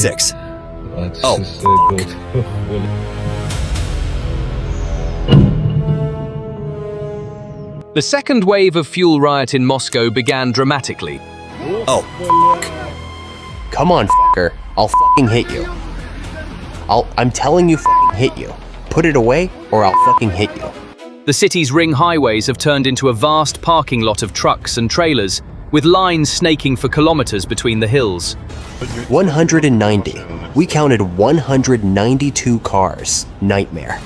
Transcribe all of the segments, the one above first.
6. Oh. The second wave of fuel riot in Moscow began dramatically. Oh. Come on, fucker. I'll fucking hit you. I'm telling you, fucking hit you. Put it away, or I'll fucking hit you. The city's ring highways have turned into a vast parking lot of trucks and trailers, with lines snaking for kilometers between the hills. 190. We counted 192 cars. Nightmare.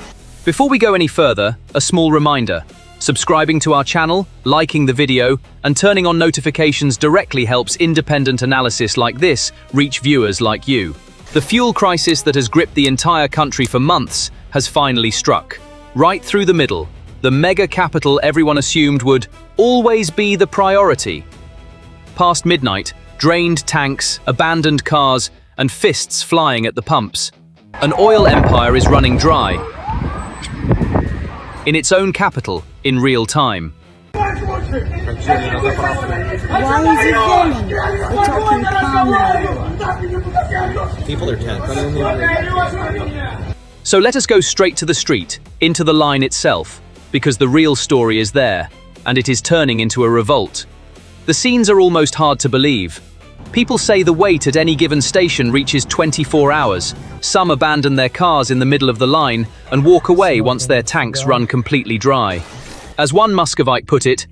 Before we go any further, a small reminder. Subscribing to our channel, liking the video, and turning on notifications directly helps independent analysis like this reach viewers like you. The fuel crisis that has gripped the entire country for months has finally struck. Right through the middle, the mega capital everyone assumed would always be the priority. Past midnight, drained tanks, abandoned cars, and fists flying at the pumps. An oil empire is running dry. In its own capital, in real time. Why is he filming? We're talking calmly. People are tense. So let us go straight to the street, into the line itself, because the real story is there, and it is turning into a revolt. The scenes are almost hard to believe. People say the wait at any given station reaches 24 hours. Some abandon their cars in the middle of the line and walk away once their tanks run completely dry. As one Muscovite put it,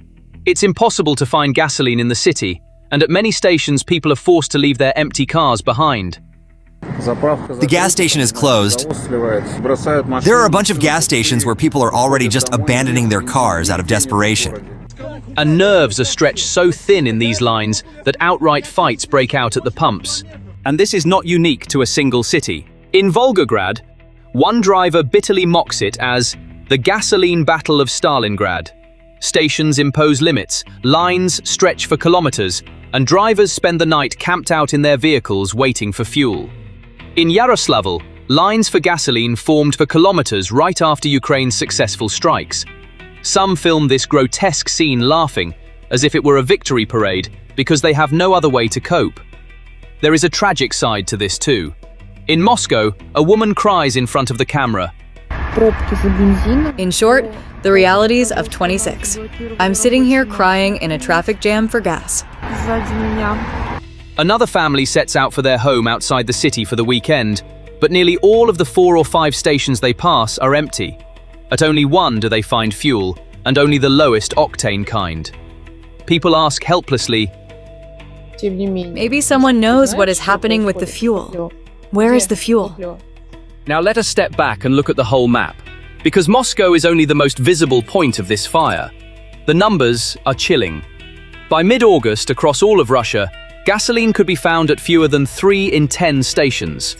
it's impossible to find gasoline in the city, and at many stations people are forced to leave their empty cars behind. The gas station is closed. There are a bunch of gas stations where people are already just abandoning their cars out of desperation. And nerves are stretched so thin in these lines that outright fights break out at the pumps. And this is not unique to a single city. In Volgograd, one driver bitterly mocks it as the gasoline battle of Stalingrad. Stations impose limits, lines stretch for kilometers, and drivers spend the night camped out in their vehicles waiting for fuel. In Yaroslavl, lines for gasoline formed for kilometers right after Ukraine's successful strikes. Some film this grotesque scene laughing, as if it were a victory parade, because they have no other way to cope. There is a tragic side to this too. In Moscow, a woman cries in front of the camera. In short, the realities of 26. I'm sitting here crying in a traffic jam for gas. Another family sets out for their home outside the city for the weekend, but nearly all of the 4 or 5 stations they pass are empty. At only one do they find fuel, and only the lowest octane kind. People ask helplessly, Maybe someone knows what is happening with the fuel. Where is the fuel? Now let us step back and look at the whole map, because Moscow is only the most visible point of this fire. The numbers are chilling. By mid-August, across all of Russia, gasoline could be found at fewer than 3 in 10 stations.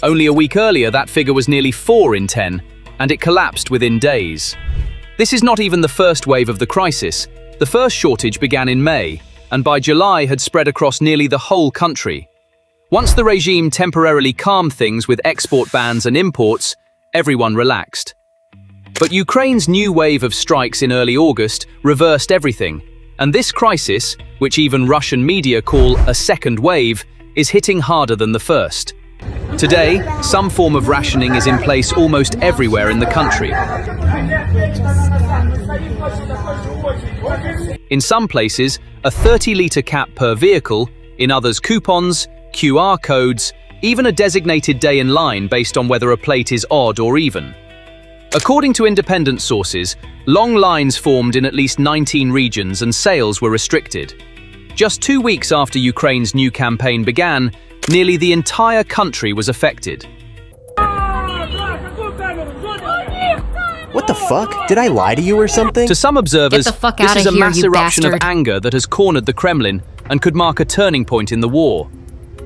Only a week earlier, that figure was nearly 4 in 10, and it collapsed within days. This is not even the first wave of the crisis. The first shortage began in May, and by July had spread across nearly the whole country. Once the regime temporarily calmed things with export bans and imports, everyone relaxed. But Ukraine's new wave of strikes in early August reversed everything, and this crisis, which even Russian media call a second wave, is hitting harder than the first. Today, some form of rationing is in place almost everywhere in the country. In some places, a 30-litre cap per vehicle, in others coupons, QR codes, even a designated day in line based on whether a plate is odd or even. According to independent sources, long lines formed in at least 19 regions and sales were restricted. Just 2 weeks after Ukraine's new campaign began, nearly the entire country was affected. What the fuck? Did I lie to you or something? To some observers, Get the fuck this outta is a here, mass you eruption of bastard. anger that has cornered the Kremlin and could mark a turning point in the war.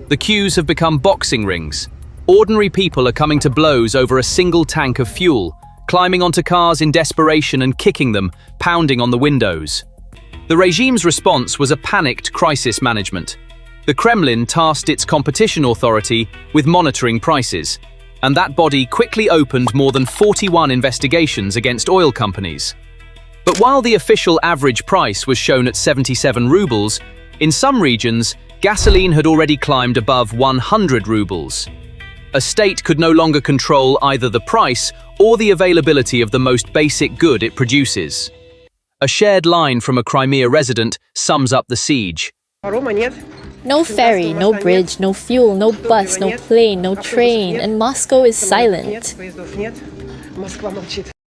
The queues have become boxing rings. Ordinary people are coming to blows over a single tank of fuel, climbing onto cars in desperation and kicking them, pounding on the windows. The regime's response was a panicked crisis management. The Kremlin tasked its competition authority with monitoring prices, and that body quickly opened more than 41 investigations against oil companies. But while the official average price was shown at 77 rubles, in some regions, gasoline had already climbed above 100 rubles. A state could no longer control either the price or the availability of the most basic good it produces. A shared line from a Crimea resident sums up the siege. No ferry, no bridge, no fuel, no bus, no plane, no train, and Moscow is silent.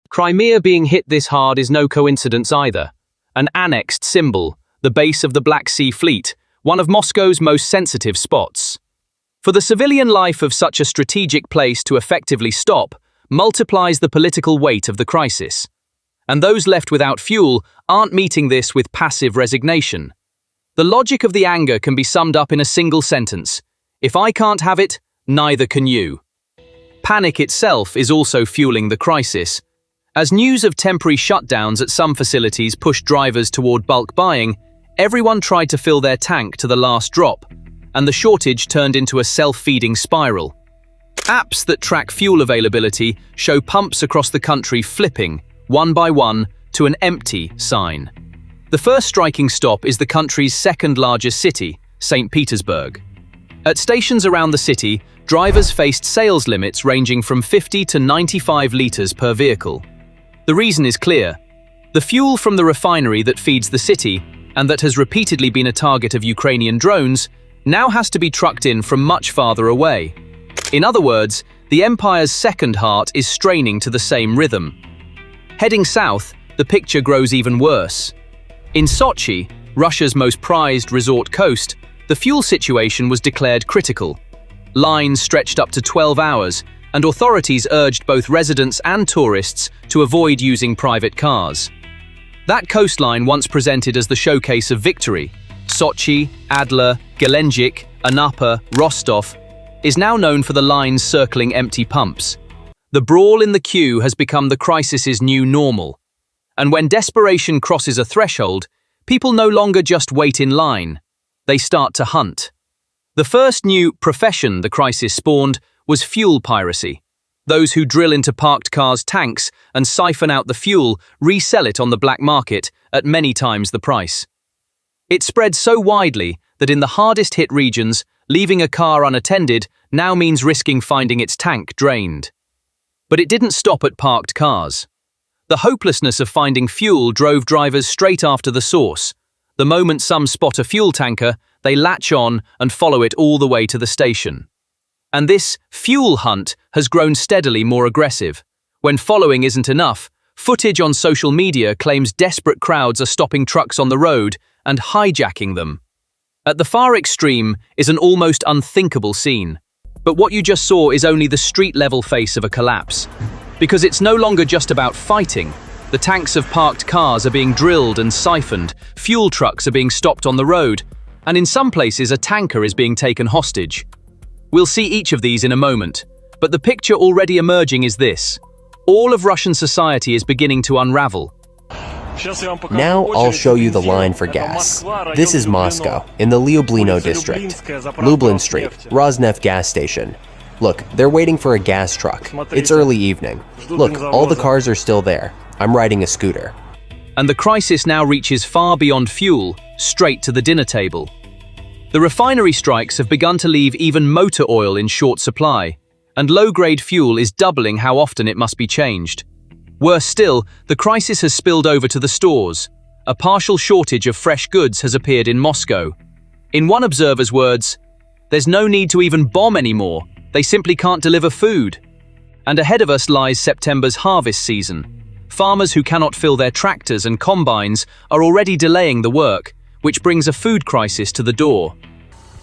Crimea being hit this hard is no coincidence either. An annexed symbol, the base of the Black Sea Fleet, one of Moscow's most sensitive spots. For the civilian life of such a strategic place to effectively stop multiplies the political weight of the crisis. And those left without fuel aren't meeting this with passive resignation. The logic of the anger can be summed up in a single sentence. If I can't have it, neither can you. Panic itself is also fueling the crisis. As news of temporary shutdowns at some facilities pushed drivers toward bulk buying, everyone tried to fill their tank to the last drop, and the shortage turned into a self-feeding spiral. Apps that track fuel availability show pumps across the country flipping, one by one, to an empty sign. The first striking stop is the country's second-largest city, St. Petersburg. At stations around the city, drivers faced sales limits ranging from 50 to 95 litres per vehicle. The reason is clear. The fuel from the refinery that feeds the city, and that has repeatedly been a target of Ukrainian drones, now has to be trucked in from much farther away. In other words, the empire's second heart is straining to the same rhythm. Heading south, the picture grows even worse. In Sochi, Russia's most prized resort coast, the fuel situation was declared critical. Lines stretched up to 12 hours, and authorities urged both residents and tourists to avoid using private cars. That coastline once presented as the showcase of victory, Sochi, Adler, Gelendzhik, Anapa, Rostov, is now known for the lines circling empty pumps. The brawl in the queue has become the crisis's new normal. And when desperation crosses a threshold, people no longer just wait in line. They start to hunt. The first new profession the crisis spawned was fuel piracy. Those who drill into parked cars' tanks and siphon out the fuel resell it on the black market at many times the price. It spread so widely that in the hardest-hit regions, leaving a car unattended now means risking finding its tank drained. But it didn't stop at parked cars. The hopelessness of finding fuel drove drivers straight after the source. The moment some spot a fuel tanker, they latch on and follow it all the way to the station. And this fuel hunt has grown steadily more aggressive. When following isn't enough, footage on social media claims desperate crowds are stopping trucks on the road and hijacking them. At the far extreme is an almost unthinkable scene. But what you just saw is only the street-level face of a collapse. Because it's no longer just about fighting. The tanks of parked cars are being drilled and siphoned, fuel trucks are being stopped on the road, and in some places a tanker is being taken hostage. We'll see each of these in a moment, but the picture already emerging is this. All of Russian society is beginning to unravel. Now I'll show you the line for gas. This is Moscow, in the Lyublino district. Lublin Street, Rosneft gas station. Look, they're waiting for a gas truck. It's early evening. Look, all the cars are still there. I'm riding a scooter. And the crisis now reaches far beyond fuel, straight to the dinner table. The refinery strikes have begun to leave even motor oil in short supply, and low-grade fuel is doubling how often it must be changed. Worse still, the crisis has spilled over to the stores. A partial shortage of fresh goods has appeared in Moscow. In one observer's words, "There's no need to even bomb anymore. They simply can't deliver food." And ahead of us lies September's harvest season. Farmers who cannot fill their tractors and combines are already delaying the work, which brings a food crisis to the door.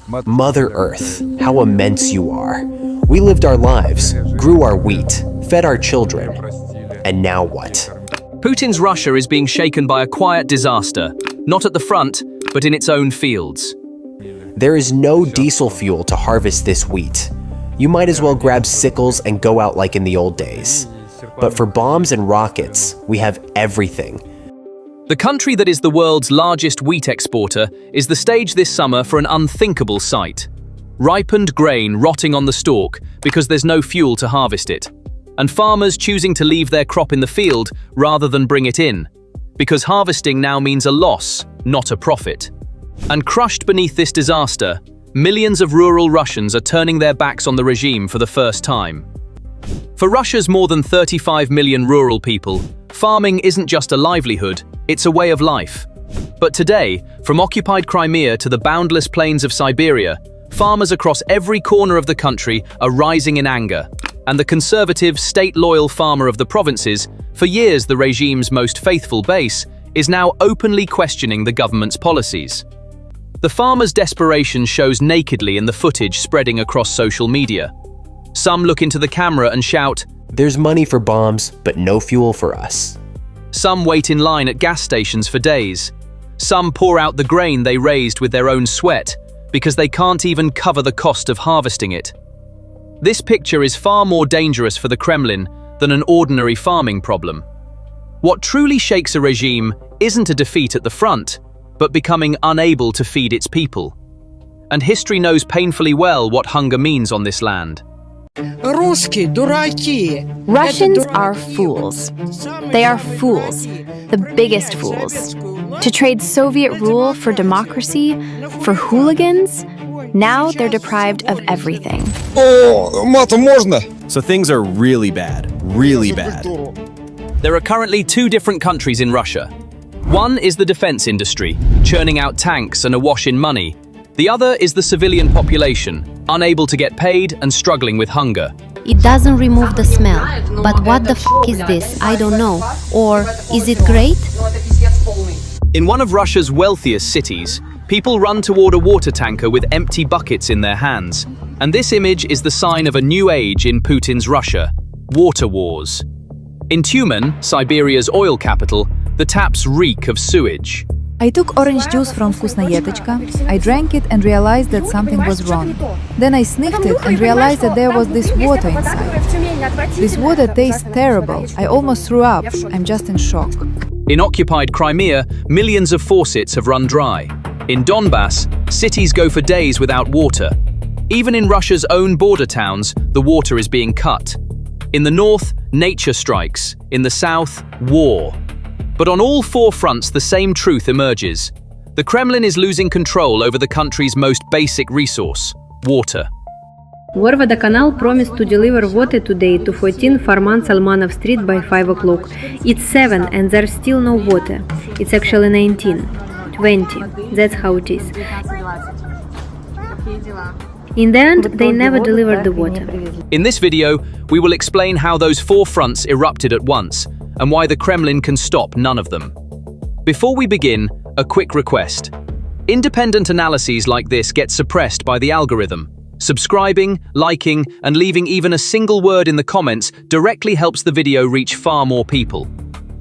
Mother Earth, how immense you are. We lived our lives, grew our wheat, fed our children. And now what? Putin's Russia is being shaken by a quiet disaster, not at the front, but in its own fields. There is no diesel fuel to harvest this wheat. You might as well grab sickles and go out like in the old days. But for bombs and rockets, we have everything. The country that is the world's largest wheat exporter is the stage this summer for an unthinkable sight. Ripened grain rotting on the stalk because there's no fuel to harvest it. And farmers choosing to leave their crop in the field rather than bring it in. Because harvesting now means a loss, not a profit. And crushed beneath this disaster, millions of rural Russians are turning their backs on the regime for the first time. For Russia's more than 35 million rural people, farming isn't just a livelihood, it's a way of life. But today, from occupied Crimea to the boundless plains of Siberia, farmers across every corner of the country are rising in anger. And the conservative, state-loyal farmer of the provinces, for years the regime's most faithful base, is now openly questioning the government's policies. The farmers' desperation shows nakedly in the footage spreading across social media. Some look into the camera and shout, "There's money for bombs, but no fuel for us." Some wait in line at gas stations for days. Some pour out the grain they raised with their own sweat, because they can't even cover the cost of harvesting it. This picture is far more dangerous for the Kremlin than an ordinary farming problem. What truly shakes a regime isn't a defeat at the front, but becoming unable to feed its people. And history knows painfully well what hunger means on this land. Russians are fools. They are fools, the biggest fools. To trade Soviet rule for democracy, for hooligans, now they're deprived of everything. So things are really bad, really bad. There are currently two different countries in Russia. One is the defense industry, churning out tanks and awash in money. The other is the civilian population, unable to get paid and struggling with hunger. It doesn't remove the smell. But what the f is this? I don't know. Or is it great? In one of Russia's wealthiest cities, people run toward a water tanker with empty buckets in their hands. And this image is the sign of a new age in Putin's Russia: water wars. In Tyumen, Siberia's oil capital, the taps reek of sewage. I took orange juice from Vkusnayetechka. I drank it and realized that something was wrong. Then I sniffed it and realized that there was this water inside. This water tastes terrible. I almost threw up. I'm just in shock. In occupied Crimea, millions of faucets have run dry. In Donbass, cities go for days without water. Even in Russia's own border towns, the water is being cut. In the north, nature strikes. In the south, war. But on all four fronts, the same truth emerges. The Kremlin is losing control over the country's most basic resource: water. Горводоканал promised to deliver water today to 14 Farman Salmanov Street by 5 o'clock. It's 7 and there's still no water. It's actually 19, 20. That's how it is. In the end, they never delivered the water. In this video, we will explain how those four fronts erupted at once and why the Kremlin can stop none of them. Before we begin, a quick request. Independent analyses like this get suppressed by the algorithm. Subscribing, liking, and leaving even a single word in the comments directly helps the video reach far more people.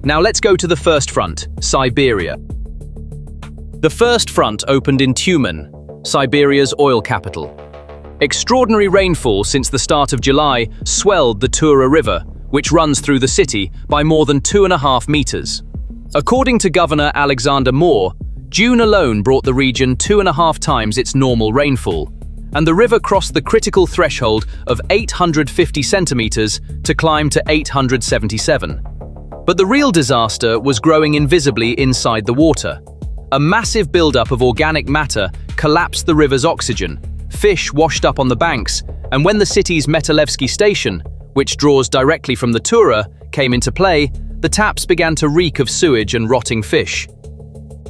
Now let's go to the first front, Siberia. The first front opened in Tyumen, Siberia's oil capital. Extraordinary rainfall since the start of July swelled the Tura River, which runs through the city, by more than 2.5 meters. According to Governor Alexander Moore, June alone brought the region 2.5 times its normal rainfall, and the river crossed the critical threshold of 850 centimeters to climb to 877. But the real disaster was growing invisibly inside the water. A massive buildup of organic matter collapsed the river's oxygen. Fish washed up on the banks, and when the city's Metalevsky station, which draws directly from the Tura, came into play, the taps began to reek of sewage and rotting fish.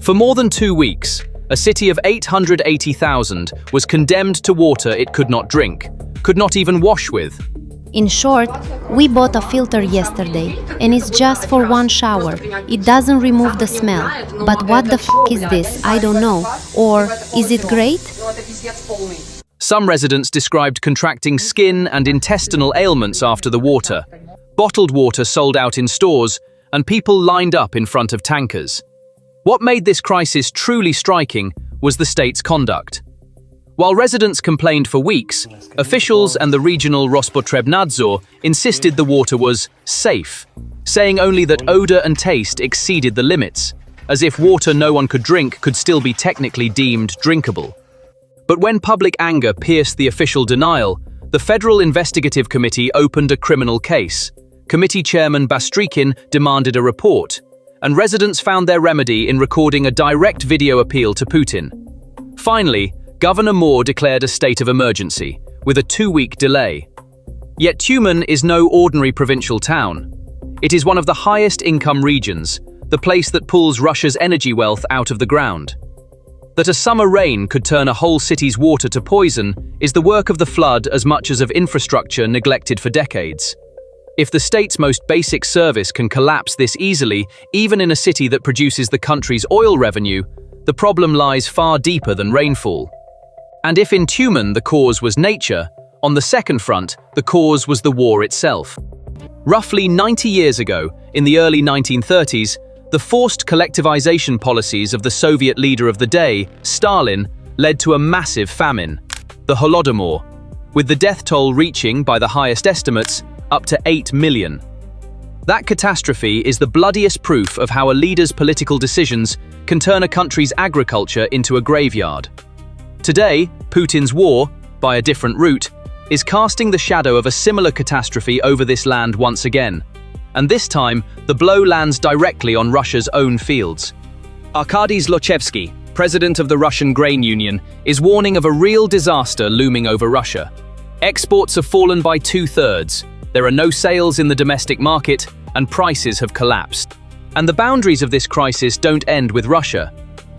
For more than 2 weeks, a city of 880,000 was condemned to water it could not drink, could not even wash with. In short, we bought a filter yesterday, and it's just for one shower. It doesn't remove the smell. But what the f is this? I don't know. Or is it great? Some residents described contracting skin and intestinal ailments after the water. Bottled water sold out in stores, and people lined up in front of tankers. What made this crisis truly striking was the state's conduct. While residents complained for weeks, officials and the regional Rospotrebnadzor insisted the water was safe, saying only that odor and taste exceeded the limits, as if water no one could drink could still be technically deemed drinkable. But when public anger pierced the official denial, the Federal Investigative Committee opened a criminal case. Committee Chairman Bastrykin demanded a report, and residents found their remedy in recording a direct video appeal to Putin. Finally, Governor Moore declared a state of emergency, with a 2-week delay. Yet Tyumen is no ordinary provincial town. It is one of the highest income regions, the place that pulls Russia's energy wealth out of the ground. That a summer rain could turn a whole city's water to poison is the work of the flood as much as of infrastructure neglected for decades. If the state's most basic service can collapse this easily, even in a city that produces the country's oil revenue, the problem lies far deeper than rainfall. And if in Tyumen the cause was nature, on the second front, the cause was the war itself. Roughly 90 years ago, in the early 1930s, the forced collectivization policies of the Soviet leader of the day, Stalin, led to a massive famine, the Holodomor, with the death toll reaching, by the highest estimates, up to 8 million. That catastrophe is the bloodiest proof of how a leader's political decisions can turn a country's agriculture into a graveyard. Today, Putin's war, by a different route, is casting the shadow of a similar catastrophe over this land once again. And this time, the blow lands directly on Russia's own fields. Arkady Zlochevsky, president of the Russian Grain Union, is warning of a real disaster looming over Russia. Exports have fallen by 2/3, there are no sales in the domestic market, and prices have collapsed. And the boundaries of this crisis don't end with Russia,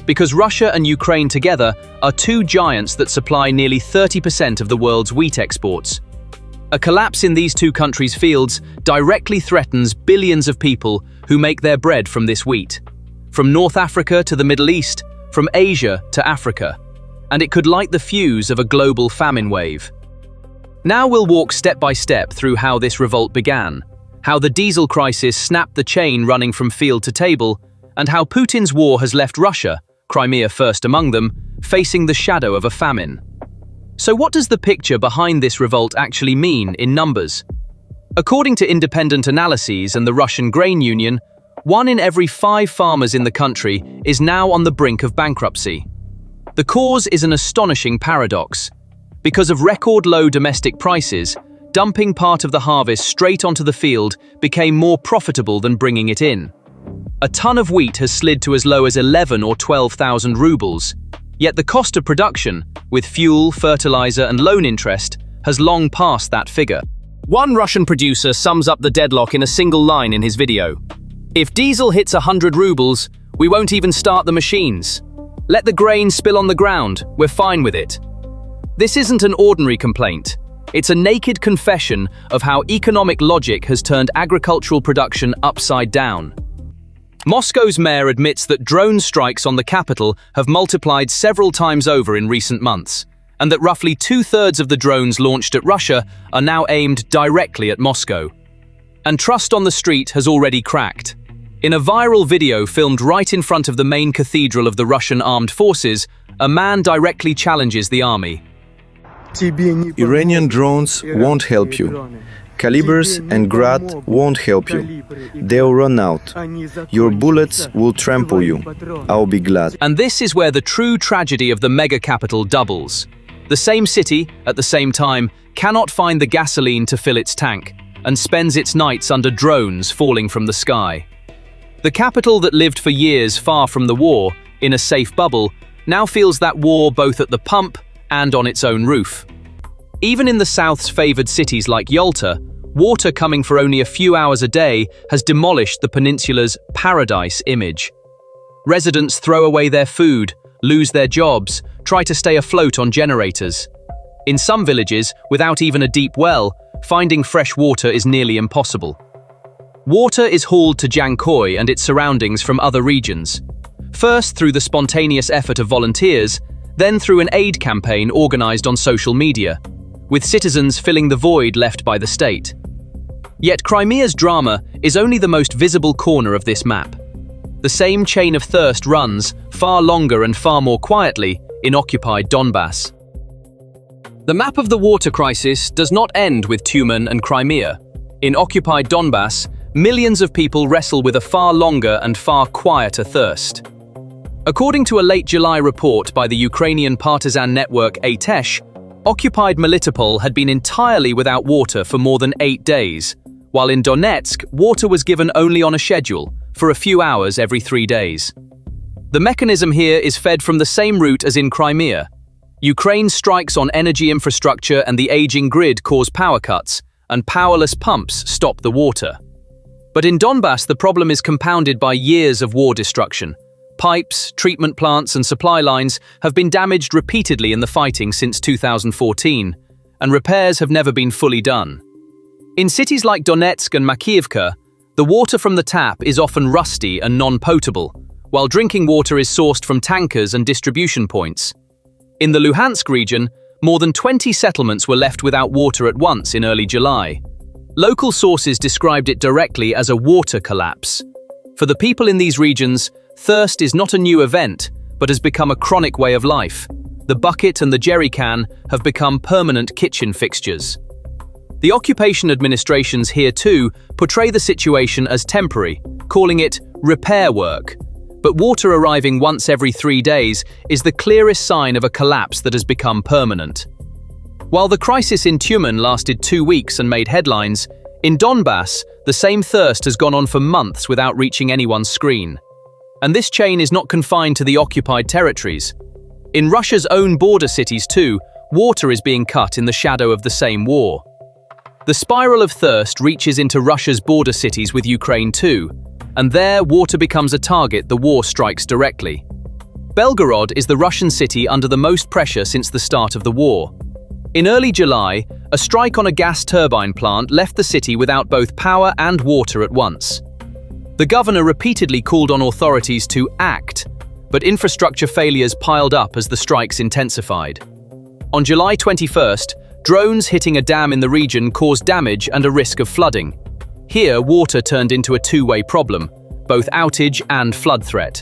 because Russia and Ukraine together are two giants that supply nearly 30% of the world's wheat exports. A collapse in these two countries' fields directly threatens billions of people who make their bread from this wheat. From North Africa to the Middle East, from Asia to Africa. And it could light the fuse of a global famine wave. Now we'll walk step by step through how this revolt began, how the diesel crisis snapped the chain running from field to table, and how Putin's war has left Russia, Crimea first among them, facing the shadow of a famine. So what does the picture behind this revolt actually mean in numbers? According to independent analyses and the Russian Grain Union, 1 in every 5 farmers in the country is now on the brink of bankruptcy. The cause is an astonishing paradox. Because of record low domestic prices, dumping part of the harvest straight onto the field became more profitable than bringing it in. A ton of wheat has slid to as low as 11 or 12,000 rubles. Yet the cost of production, with fuel, fertilizer, and loan interest, has long passed that figure. One Russian producer sums up the deadlock in a single line in his video. If diesel hits 100 rubles, we won't even start the machines. Let the grain spill on the ground, we're fine with it. This isn't an ordinary complaint. It's a naked confession of how economic logic has turned agricultural production upside down. Moscow's mayor admits that drone strikes on the capital have multiplied several times over in recent months, and that roughly 2/3 of the drones launched at Russia are now aimed directly at Moscow. And trust on the street has already cracked. In a viral video filmed right in front of the main cathedral of the Russian armed forces, a man directly challenges the army. Iranian drones won't help you. Calibers and Grad won't help you. They'll run out. Your bullets will trample you. I'll be glad. And this is where the true tragedy of the mega capital doubles. The same city, at the same time, cannot find the gasoline to fill its tank, and spends its nights under drones falling from the sky. The capital that lived for years far from the war, in a safe bubble, now feels that war both at the pump and on its own roof. Even in the South's favored cities like Yalta, water coming for only a few hours a day has demolished the peninsula's paradise image. Residents throw away their food, lose their jobs, try to stay afloat on generators. In some villages, without even a deep well, finding fresh water is nearly impossible. Water is hauled to Jankoy and its surroundings from other regions. First through the spontaneous effort of volunteers, then through an aid campaign organized on social media, with citizens filling the void left by the state. Yet Crimea's drama is only the most visible corner of this map. The same chain of thirst runs, far longer and far more quietly, in occupied Donbass. The map of the water crisis does not end with Tyumen and Crimea. In occupied Donbass, millions of people wrestle with a far longer and far quieter thirst. According to a late July report by the Ukrainian partisan network Atesh, occupied Melitopol had been entirely without water for more than 8 days, while in Donetsk, water was given only on a schedule, for a few hours every 3 days. The mechanism here is fed from the same route as in Crimea. Ukraine's strikes on energy infrastructure and the aging grid cause power cuts, and powerless pumps stop the water. But in Donbass, the problem is compounded by years of war destruction. Pipes, treatment plants, and supply lines have been damaged repeatedly in the fighting since 2014, and repairs have never been fully done. In cities like Donetsk and Makiivka, the water from the tap is often rusty and non-potable, while drinking water is sourced from tankers and distribution points. In the Luhansk region, more than 20 settlements were left without water at once in early July. Local sources described it directly as a water collapse. For the people in these regions, thirst is not a new event, but has become a chronic way of life. The bucket and the jerry can have become permanent kitchen fixtures. The occupation administrations here too portray the situation as temporary, calling it repair work. But water arriving once every 3 days is the clearest sign of a collapse that has become permanent. While the crisis in Tyumen lasted 2 weeks and made headlines, in Donbass, the same thirst has gone on for months without reaching anyone's screen. And this chain is not confined to the occupied territories. In Russia's own border cities too, water is being cut in the shadow of the same war. The spiral of thirst reaches into Russia's border cities with Ukraine too, and there water becomes a target the war strikes directly. Belgorod is the Russian city under the most pressure since the start of the war. In early July, a strike on a gas turbine plant left the city without both power and water at once. The governor repeatedly called on authorities to act, but infrastructure failures piled up as the strikes intensified. On July 21st, drones hitting a dam in the region caused damage and a risk of flooding. Here, water turned into a two-way problem, both outage and flood threat.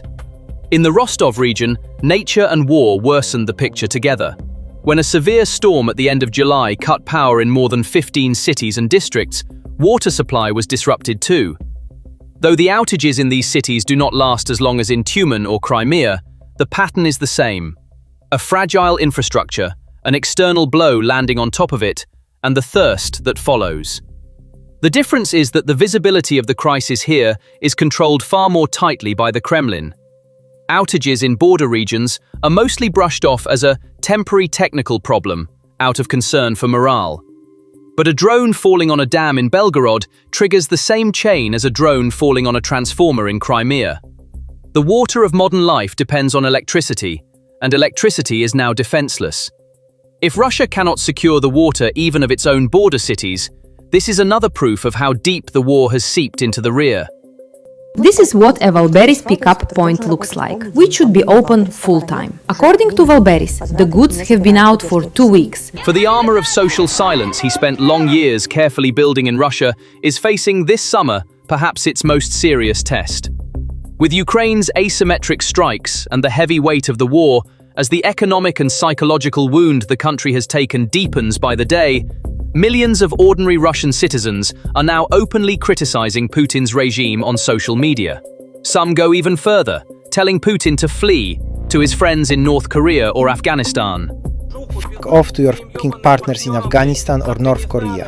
In the Rostov region, nature and war worsened the picture together. When a severe storm at the end of July cut power in more than 15 cities and districts, water supply was disrupted too. Though the outages in these cities do not last as long as in Tyumen or Crimea, the pattern is the same. A fragile infrastructure, an external blow landing on top of it, and the thirst that follows. The difference is that the visibility of the crisis here is controlled far more tightly by the Kremlin. Outages in border regions are mostly brushed off as a temporary technical problem, out of concern for morale. But a drone falling on a dam in Belgorod triggers the same chain as a drone falling on a transformer in Crimea. The water of modern life depends on electricity, and electricity is now defenseless. If Russia cannot secure the water even of its own border cities, this is another proof of how deep the war has seeped into the rear. This is what a Valberis pickup point looks like, which should be open full-time. According to Valberis, the goods have been out for 2 weeks. For the armor of social silence he spent long years carefully building in Russia is facing this summer perhaps its most serious test. With Ukraine's asymmetric strikes and the heavy weight of the war, as the economic and psychological wound the country has taken deepens by the day, millions of ordinary Russian citizens are now openly criticizing Putin's regime on social media. Some go even further, telling Putin to flee to his friends in North Korea or Afghanistan. F*** off to your f***ing partners in Afghanistan or North Korea.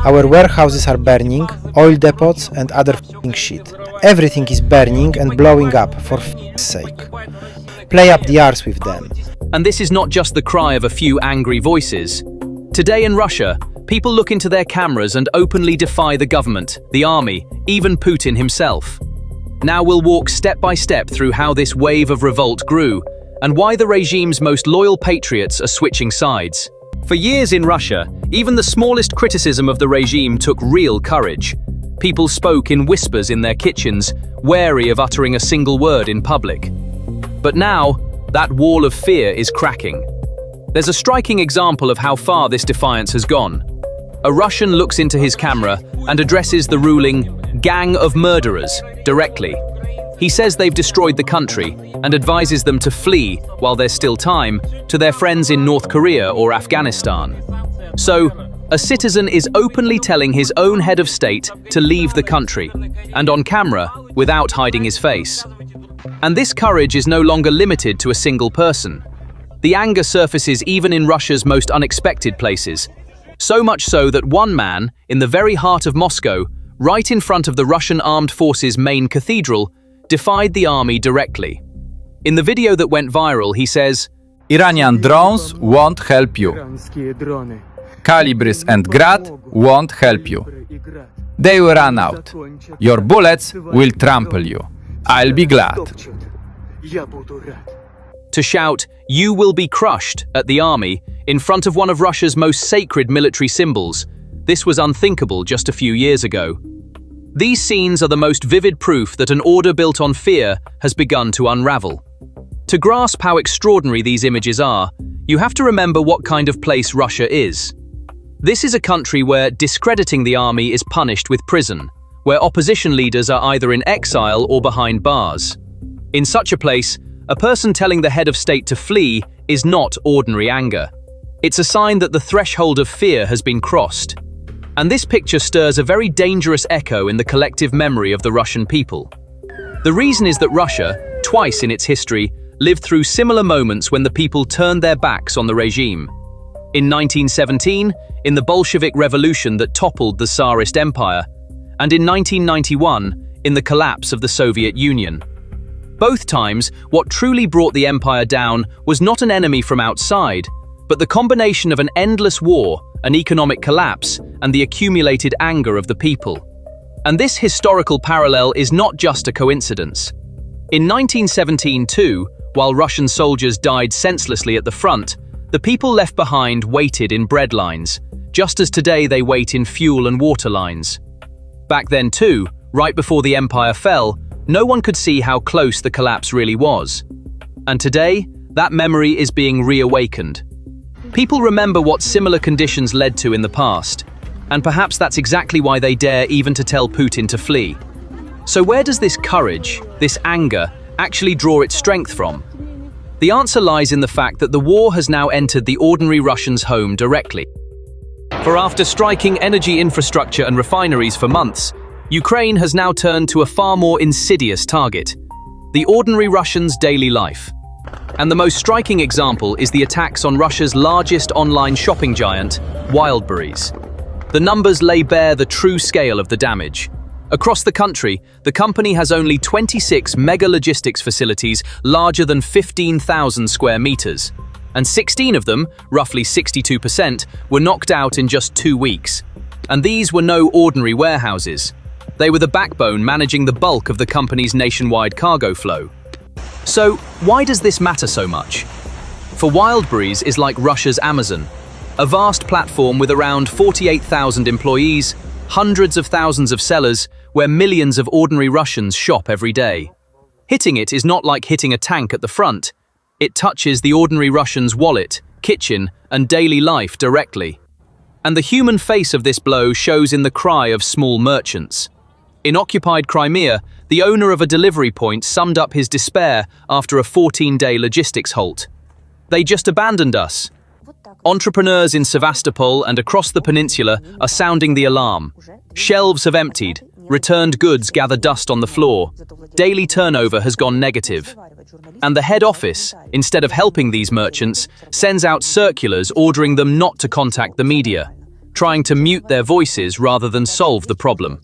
Our warehouses are burning, oil depots and other f***ing shit. Everything is burning and blowing up, for f***'s sake. Play up the arse with them. And this is not just the cry of a few angry voices. Today in Russia, people look into their cameras and openly defy the government, the army, even Putin himself. Now we'll walk step by step through how this wave of revolt grew and why the regime's most loyal patriots are switching sides. For years in Russia, even the smallest criticism of the regime took real courage. People spoke in whispers in their kitchens, wary of uttering a single word in public. But now, that wall of fear is cracking. There's a striking example of how far this defiance has gone. A Russian looks into his camera and addresses the ruling gang of murderers directly. He says they've destroyed the country and advises them to flee, while there's still time, to their friends in North Korea or Afghanistan. So, a citizen is openly telling his own head of state to leave the country, and on camera, without hiding his face. And this courage is no longer limited to a single person. The anger surfaces even in Russia's most unexpected places. So much so that one man, in the very heart of Moscow, right in front of the Russian Armed Forces main cathedral, defied the army directly. In the video that went viral, he says, Iranian drones won't help you. Calibers and Grad won't help you. They will run out. Your bullets will trample you. I'll be glad. To shout, "You will be crushed," at the army, in front of one of Russia's most sacred military symbols. This was unthinkable just a few years ago. These scenes are the most vivid proof that an order built on fear has begun to unravel. To grasp how extraordinary these images are, you have to remember what kind of place Russia is. This is a country where discrediting the army is punished with prison, where opposition leaders are either in exile or behind bars. In such a place, a person telling the head of state to flee is not ordinary anger. It's a sign that the threshold of fear has been crossed. And this picture stirs a very dangerous echo in the collective memory of the Russian people. The reason is that Russia, twice in its history, lived through similar moments when the people turned their backs on the regime. In 1917, in the Bolshevik Revolution that toppled the Tsarist Empire, and in 1991, in the collapse of the Soviet Union. Both times, what truly brought the empire down was not an enemy from outside, but the combination of an endless war, an economic collapse, and the accumulated anger of the people. And this historical parallel is not just a coincidence. In 1917 too, while Russian soldiers died senselessly at the front, the people left behind waited in bread lines, just as today they wait in fuel and water lines. Back then too, right before the empire fell, no one could see how close the collapse really was. And today, that memory is being reawakened. People remember what similar conditions led to in the past, and perhaps that's exactly why they dare even to tell Putin to flee. So where does this courage, this anger, actually draw its strength from? The answer lies in the fact that the war has now entered the ordinary Russian's home directly. For after striking energy infrastructure and refineries for months, Ukraine has now turned to a far more insidious target: the ordinary Russian's daily life. And the most striking example is the attacks on Russia's largest online shopping giant, Wildberries. The numbers lay bare the true scale of the damage. Across the country, the company has only 26 mega logistics facilities larger than 15,000 square meters, and 16 of them, roughly 62%, were knocked out in just 2 weeks. And these were no ordinary warehouses. They were the backbone managing the bulk of the company's nationwide cargo flow. So, why does this matter so much? For Wildberries is like Russia's Amazon, a vast platform with around 48,000 employees, hundreds of thousands of sellers, where millions of ordinary Russians shop every day. Hitting it is not like hitting a tank at the front. It touches the ordinary Russian's wallet, kitchen, and daily life directly. And the human face of this blow shows in the cry of small merchants. In occupied Crimea, the owner of a delivery point summed up his despair after a 14-day logistics halt. "They just abandoned us." Entrepreneurs in Sevastopol and across the peninsula are sounding the alarm. Shelves have emptied, returned goods gather dust on the floor, daily turnover has gone negative. And the head office, instead of helping these merchants, sends out circulars ordering them not to contact the media, trying to mute their voices rather than solve the problem.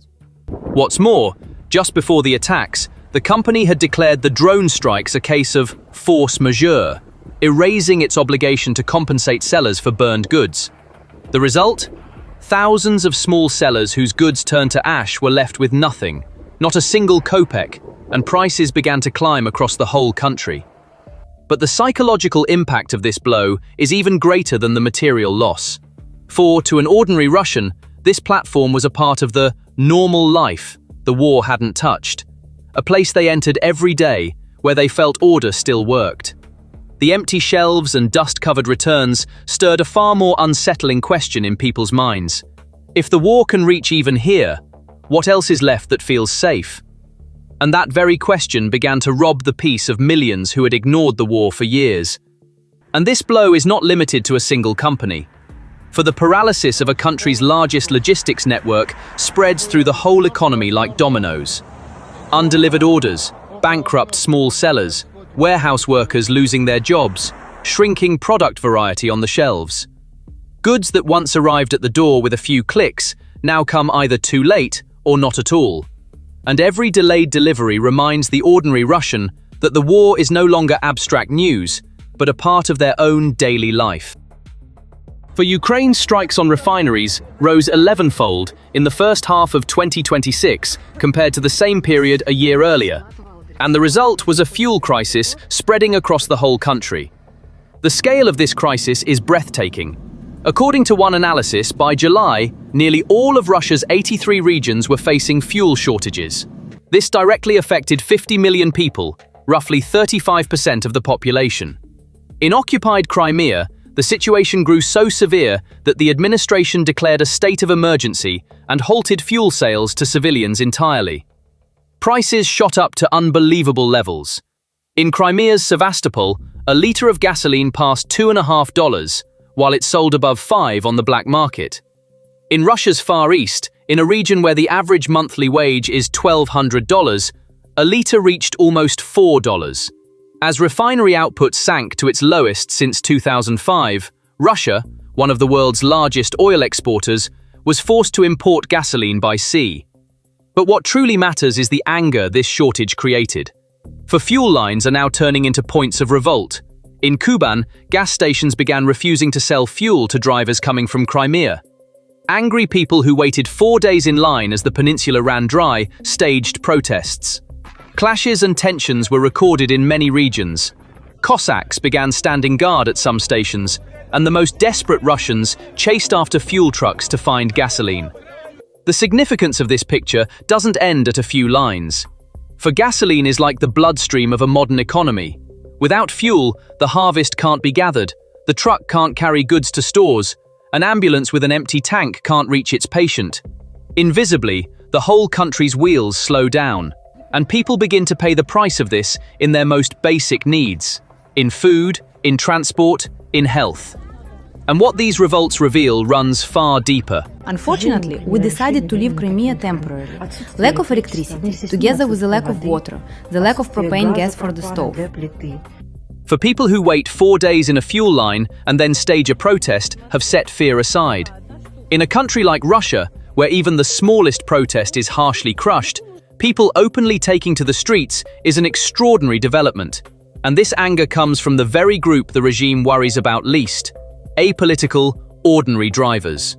What's more, just before the attacks, the company had declared the drone strikes a case of force majeure, erasing its obligation to compensate sellers for burned goods. The result? Thousands of small sellers whose goods turned to ash were left with nothing, not a single kopeck, and prices began to climb across the whole country. But the psychological impact of this blow is even greater than the material loss. For, to an ordinary Russian, this platform was a part of the normal life the war hadn't touched, a place they entered every day where they felt order still worked. The empty shelves and dust-covered returns stirred a far more unsettling question in people's minds. If the war can reach even here, what else is left that feels safe? And that very question began to rob the peace of millions who had ignored the war for years. And this blow is not limited to a single company. For the paralysis of a country's largest logistics network spreads through the whole economy like dominoes. Undelivered orders, bankrupt small sellers, warehouse workers losing their jobs, shrinking product variety on the shelves. Goods that once arrived at the door with a few clicks now come either too late or not at all. And every delayed delivery reminds the ordinary Russian that the war is no longer abstract news, but a part of their own daily life. For Ukraine, strikes on refineries rose 11-fold in the first half of 2026 compared to the same period a year earlier, and the result was a fuel crisis spreading across the whole country. The scale of this crisis is breathtaking. According to one analysis, by July, nearly all of Russia's 83 regions were facing fuel shortages. This directly affected 50 million people, roughly 35% of the population. In occupied Crimea, the situation grew so severe that the administration declared a state of emergency and halted fuel sales to civilians entirely. Prices shot up to unbelievable levels. In Crimea's Sevastopol, a litre of gasoline passed $2.50, while it sold above $5 on the black market. In Russia's Far East, in a region where the average monthly wage is $1,200, a litre reached almost $4. As refinery output sank to its lowest since 2005, Russia, one of the world's largest oil exporters, was forced to import gasoline by sea. But what truly matters is the anger this shortage created. For fuel lines are now turning into points of revolt. In Kuban, gas stations began refusing to sell fuel to drivers coming from Crimea. Angry people who waited 4 days in line as the peninsula ran dry staged protests. Clashes and tensions were recorded in many regions. Cossacks began standing guard at some stations, and the most desperate Russians chased after fuel trucks to find gasoline. The significance of this picture doesn't end at a few lines. For gasoline is like the bloodstream of a modern economy. Without fuel, the harvest can't be gathered, the truck can't carry goods to stores, an ambulance with an empty tank can't reach its patient. Invisibly, the whole country's wheels slow down, and people begin to pay the price of this in their most basic needs, in food, in transport, in health. And what these revolts reveal runs far deeper. Unfortunately, we decided to leave Crimea temporarily. Lack of electricity, together with the lack of water, the lack of propane gas for the stove. For people who wait 4 days in a fuel line and then stage a protest have set fear aside. In a country like Russia, where even the smallest protest is harshly crushed, people openly taking to the streets is an extraordinary development. And this anger comes from the very group the regime worries about least: apolitical, ordinary drivers.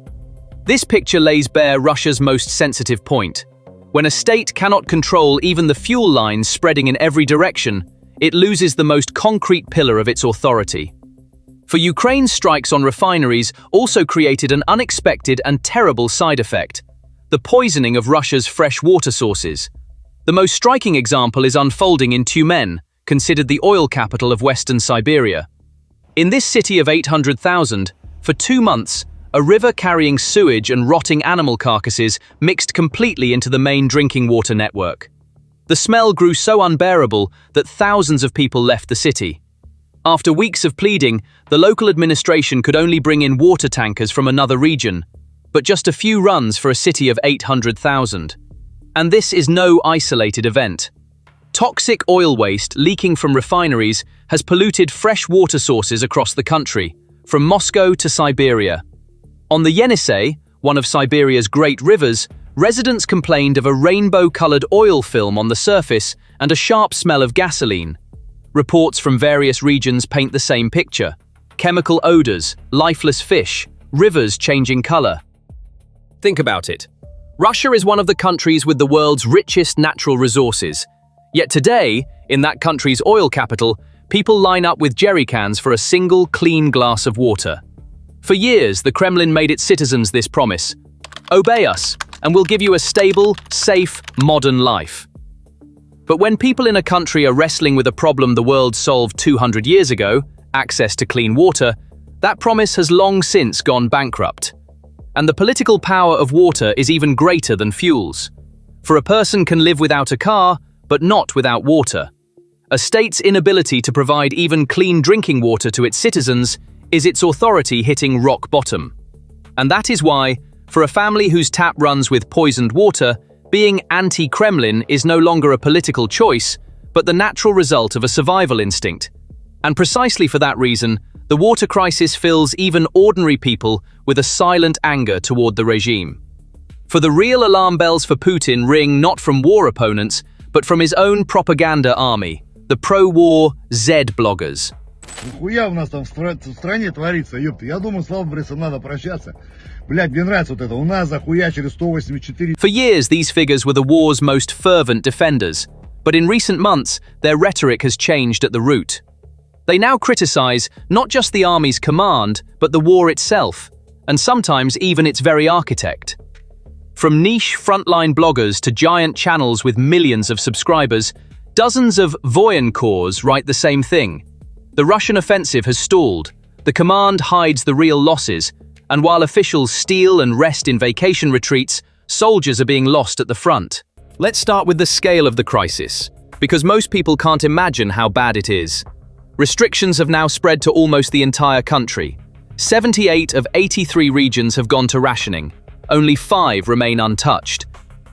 This picture lays bare Russia's most sensitive point. When a state cannot control even the fuel lines spreading in every direction, it loses the most concrete pillar of its authority. For Ukraine's strikes on refineries also created an unexpected and terrible side effect: the poisoning of Russia's fresh water sources. The most striking example is unfolding in Tyumen, considered the oil capital of Western Siberia. In this city of 800,000, for 2 months, a river carrying sewage and rotting animal carcasses mixed completely into the main drinking water network. The smell grew so unbearable that thousands of people left the city. After weeks of pleading, the local administration could only bring in water tankers from another region, but just a few runs for a city of 800,000. And this is no isolated event. Toxic oil waste leaking from refineries has polluted fresh water sources across the country, from Moscow to Siberia. On the Yenisei, one of Siberia's great rivers, residents complained of a rainbow-colored oil film on the surface and a sharp smell of gasoline. Reports from various regions paint the same picture: chemical odors, lifeless fish, rivers changing color. Think about it. Russia is one of the countries with the world's richest natural resources. Yet today, in that country's oil capital, people line up with jerry cans for a single clean glass of water. For years, the Kremlin made its citizens this promise: obey us, and we'll give you a stable, safe, modern life. But when people in a country are wrestling with a problem the world solved 200 years ago, access to clean water, that promise has long since gone bankrupt. And the political power of water is even greater than fuels. For a person can live without a car, but not without water. A state's inability to provide even clean drinking water to its citizens is its authority hitting rock bottom. And that is why, for a family whose tap runs with poisoned water, being anti-Kremlin is no longer a political choice, but the natural result of a survival instinct. And precisely for that reason, the water crisis fills even ordinary people with a silent anger toward the regime. For the real alarm bells for Putin ring not from war opponents, but from his own propaganda army, the pro-war Z bloggers. Нихуя у нас там в стране творится, ёпта. Я думаю, с Борисом надо прощаться. Блядь, мне нравится вот это. У нас захуячили 184. For years, these figures were the war's most fervent defenders. But in recent months, their rhetoric has changed at the root. They now criticize not just the army's command, but the war itself, and sometimes even its very architect. From niche frontline bloggers to giant channels with millions of subscribers, dozens of voyenkors write the same thing. The Russian offensive has stalled, the command hides the real losses, and while officials steal and rest in vacation retreats, soldiers are being lost at the front. Let's start with the scale of the crisis, because most people can't imagine how bad it is. Restrictions have now spread to almost the entire country. 78 of 83 regions have gone to rationing. Only 5 remain untouched.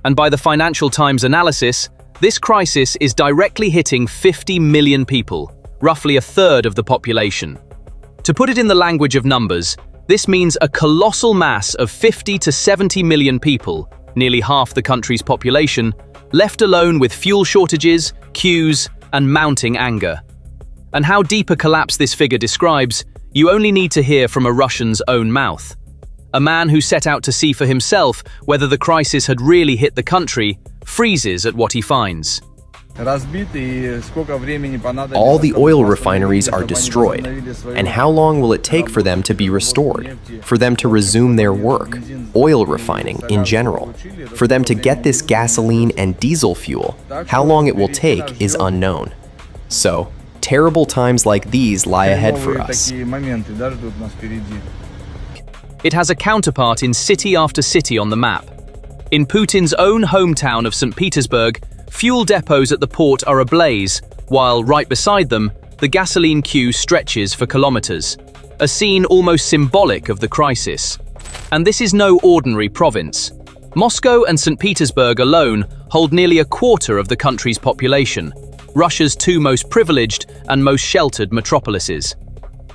And by the Financial Times analysis, this crisis is directly hitting 50 million people, roughly a third of the population. To put it in the language of numbers, this means a colossal mass of 50 to 70 million people, nearly half the country's population, left alone with fuel shortages, queues, and mounting anger. And how deep a collapse this figure describes, you only need to hear from a Russian's own mouth. A man who set out to see for himself whether the crisis had really hit the country freezes at what he finds. All the oil refineries are destroyed. And how long will it take for them to be restored? For them to resume their work? Oil refining in general? For them to get this gasoline and diesel fuel? How long it will take is unknown. So, terrible times like these lie ahead for us. It has a counterpart in city after city on the map. In Putin's own hometown of St. Petersburg, fuel depots at the port are ablaze, while right beside them, the gasoline queue stretches for kilometers. A scene almost symbolic of the crisis. And this is no ordinary province. Moscow and St. Petersburg alone hold nearly a quarter of the country's population, Russia's 2 most privileged and most sheltered metropolises.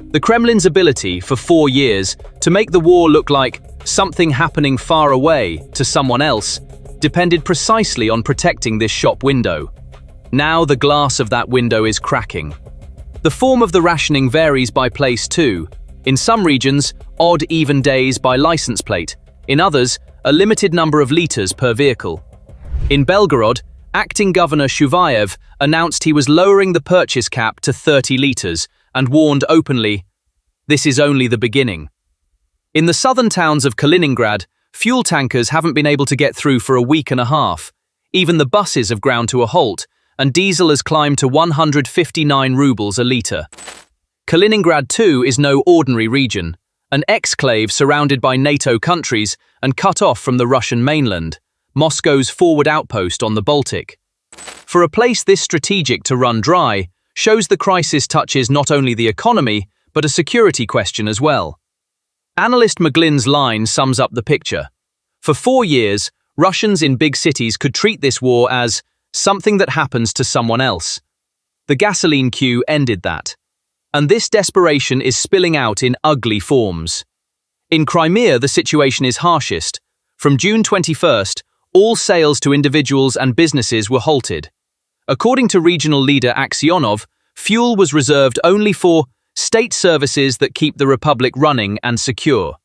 The Kremlin's ability, for 4 years, to make the war look like something happening far away to someone else depended precisely on protecting this shop window. Now the glass of that window is cracking. The form of the rationing varies by place too. In some regions, odd even days by license plate. In others, a limited number of liters per vehicle. In Belgorod, acting Governor Shuvayev announced he was lowering the purchase cap to 30 liters and warned openly, "This is only the beginning." In the southern towns of Kaliningrad, fuel tankers haven't been able to get through for a week and a half. Even the buses have ground to a halt, and diesel has climbed to 159 rubles a litre. Kaliningrad too is no ordinary region, an exclave surrounded by NATO countries and cut off from the Russian mainland, Moscow's forward outpost on the Baltic. For a place this strategic to run dry, shows the crisis touches not only the economy, but a security question as well. Analyst McGlynn's line sums up the picture. For 4 years, Russians in big cities could treat this war as something that happens to someone else. The gasoline queue ended that. And this desperation is spilling out in ugly forms. In Crimea, the situation is harshest. From June 21st, all sales to individuals and businesses were halted. According to regional leader Aksionov, fuel was reserved only for state services that keep the republic running and secure.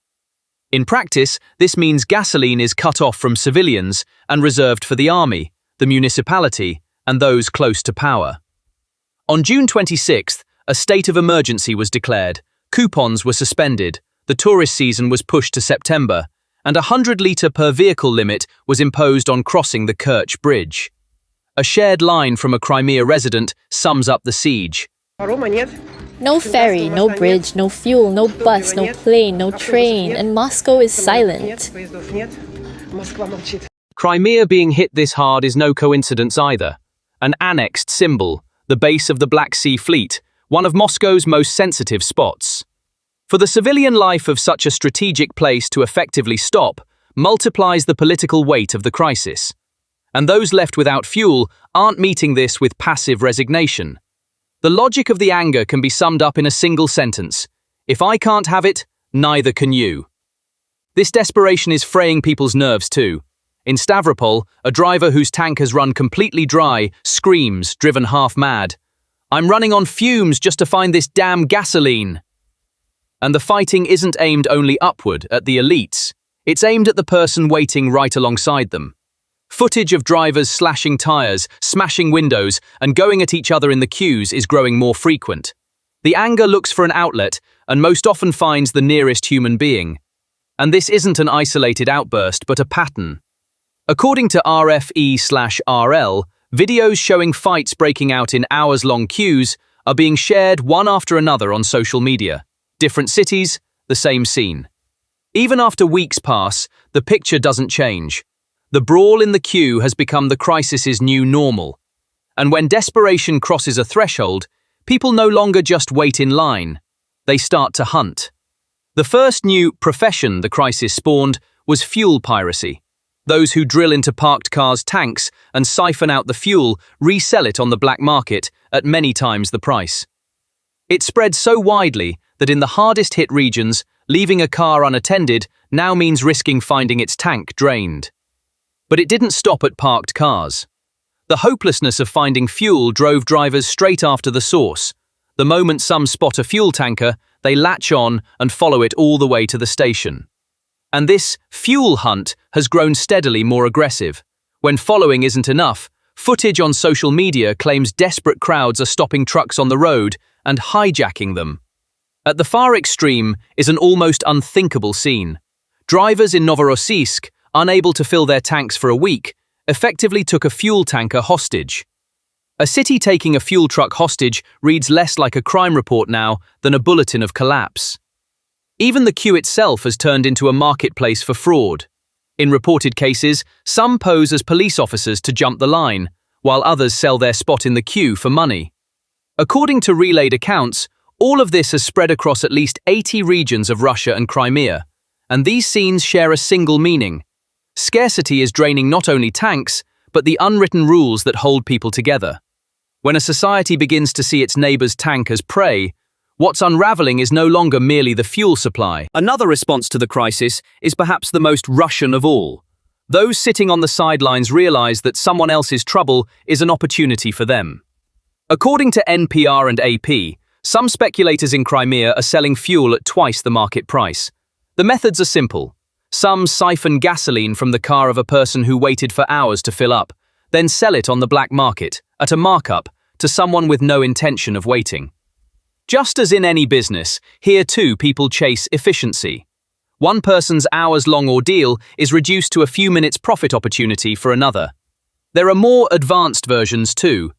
In practice, this means gasoline is cut off from civilians and reserved for the army, the municipality, and those close to power. On June 26th, a state of emergency was declared, coupons were suspended, the tourist season was pushed to September, and a 100-litre per vehicle limit was imposed on crossing the Kerch Bridge. A shared line from a Crimea resident sums up the siege. No ferry, no bridge, no fuel, no bus, no plane, no train, and Moscow is silent. Crimea being hit this hard is no coincidence either. An annexed symbol, the base of the Black Sea Fleet, one of Moscow's most sensitive spots. For the civilian life of such a strategic place to effectively stop multiplies the political weight of the crisis. And those left without fuel aren't meeting this with passive resignation. The logic of the anger can be summed up in a single sentence. If I can't have it, neither can you. This desperation is fraying people's nerves too. In Stavropol, a driver whose tank has run completely dry screams, driven half mad, I'm running on fumes just to find this damn gasoline. And the fighting isn't aimed only upward at the elites. It's aimed at the person waiting right alongside them. Footage of drivers slashing tires, smashing windows, and going at each other in the queues is growing more frequent. The anger looks for an outlet and most often finds the nearest human being. And this isn't an isolated outburst, but a pattern. According to RFE/RL, videos showing fights breaking out in hours-long queues are being shared one after another on social media. Different cities, the same scene. Even after weeks pass, the picture doesn't change. The brawl in the queue has become the crisis's new normal. And when desperation crosses a threshold, people no longer just wait in line. They start to hunt. The first new profession the crisis spawned was fuel piracy. Those who drill into parked cars' tanks and siphon out the fuel resell it on the black market at many times the price. It spread so widely that in the hardest-hit regions, leaving a car unattended now means risking finding its tank drained. But it didn't stop at parked cars. The hopelessness of finding fuel drove drivers straight after the source. The moment some spot a fuel tanker, they latch on and follow it all the way to the station. And this fuel hunt has grown steadily more aggressive. When following isn't enough, footage on social media claims desperate crowds are stopping trucks on the road and hijacking them. At the far extreme is an almost unthinkable scene. Drivers in Novorossiysk, unable to fill their tanks for a week, effectively took a fuel tanker hostage. A city taking a fuel truck hostage reads less like a crime report now than a bulletin of collapse. Even the queue itself has turned into a marketplace for fraud. In reported cases, some pose as police officers to jump the line, while others sell their spot in the queue for money. According to relayed accounts, all of this has spread across at least 80 regions of Russia and Crimea, and these scenes share a single meaning. Scarcity is draining not only tanks, but the unwritten rules that hold people together. When a society begins to see its neighbor's tank as prey, what's unraveling is no longer merely the fuel supply. Another response to the crisis is perhaps the most Russian of all. Those sitting on the sidelines realize that someone else's trouble is an opportunity for them. According to NPR and AP, some speculators in Crimea are selling fuel at twice the market price. The methods are simple. Some siphon gasoline from the car of a person who waited for hours to fill up, then sell it on the black market, at a markup, to someone with no intention of waiting. Just as in any business, here too people chase efficiency. One person's hours-long ordeal is reduced to a few minutes profit opportunity for another. There are more advanced versions too.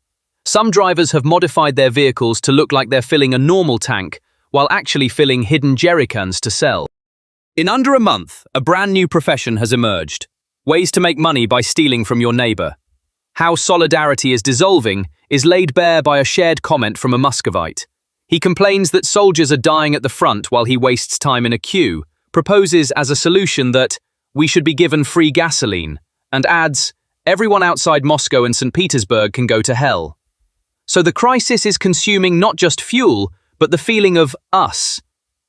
Some drivers have modified their vehicles to look like they're filling a normal tank, while actually filling hidden jerrycans to sell. In under a month, a brand new profession has emerged. Ways to make money by stealing from your neighbor. How solidarity is dissolving is laid bare by a shared comment from a Muscovite. He complains that soldiers are dying at the front while he wastes time in a queue, proposes as a solution that we should be given free gasoline, and adds, everyone outside Moscow and St. Petersburg can go to hell. So the crisis is consuming not just fuel, but the feeling of us.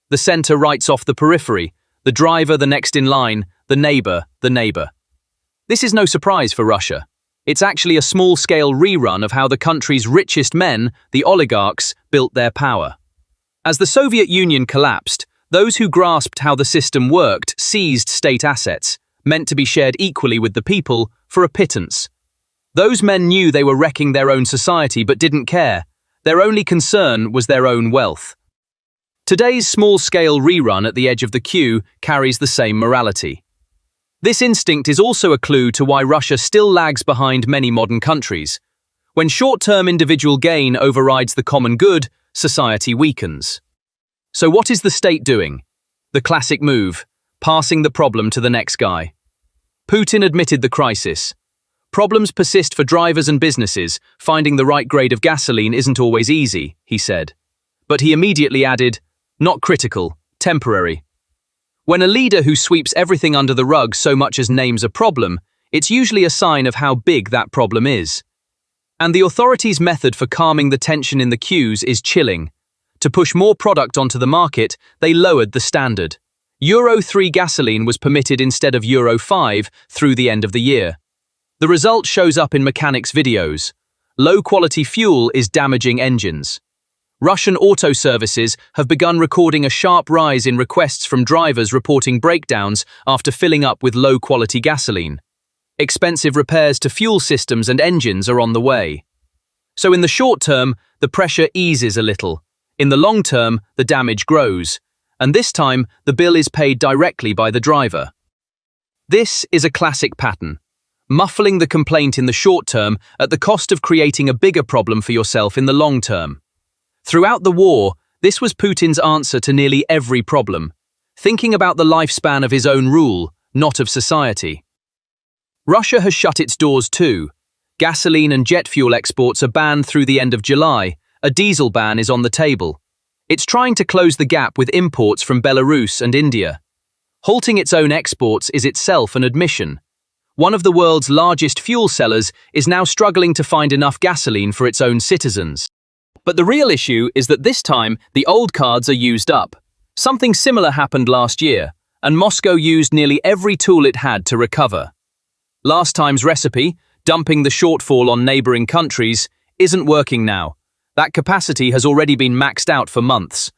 The center writes off the periphery, the driver the next in line, the neighbor the neighbor. This is no surprise for Russia. It's actually a small-scale rerun of how the country's richest men, the oligarchs, built their power. As the Soviet Union collapsed, those who grasped how the system worked seized state assets, meant to be shared equally with the people, for a pittance. Those men knew they were wrecking their own society but didn't care. Their only concern was their own wealth. Today's small-scale rerun at the edge of the queue carries the same morality. This instinct is also a clue to why Russia still lags behind many modern countries. When short-term individual gain overrides the common good, society weakens. So what is the state doing? The classic move, passing the problem to the next guy. Putin admitted the crisis. Problems persist for drivers and businesses. Finding the right grade of gasoline isn't always easy, he said. But he immediately added, not critical, temporary. When a leader who sweeps everything under the rug so much as names a problem, it's usually a sign of how big that problem is. And the authorities' method for calming the tension in the queues is chilling. To push more product onto the market, they lowered the standard. Euro 3 gasoline was permitted instead of Euro 5 through the end of the year. The result shows up in mechanics' videos. Low-quality fuel is damaging engines. Russian auto services have begun recording a sharp rise in requests from drivers reporting breakdowns after filling up with low-quality gasoline. Expensive repairs to fuel systems and engines are on the way. So in the short term, the pressure eases a little. In the long term, the damage grows. And this time, the bill is paid directly by the driver. This is a classic pattern, muffling the complaint in the short term at the cost of creating a bigger problem for yourself in the long term. Throughout the war, this was Putin's answer to nearly every problem, thinking about the lifespan of his own rule, not of society. Russia has shut its doors too. Gasoline and jet fuel exports are banned through the end of July. A diesel ban is on the table. It's trying to close the gap with imports from Belarus and India. Halting its own exports is itself an admission. One of the world's largest fuel sellers is now struggling to find enough gasoline for its own citizens. But the real issue is that this time, the old cards are used up. Something similar happened last year, and Moscow used nearly every tool it had to recover. Last time's recipe, dumping the shortfall on neighboring countries, isn't working now. That capacity has already been maxed out for months.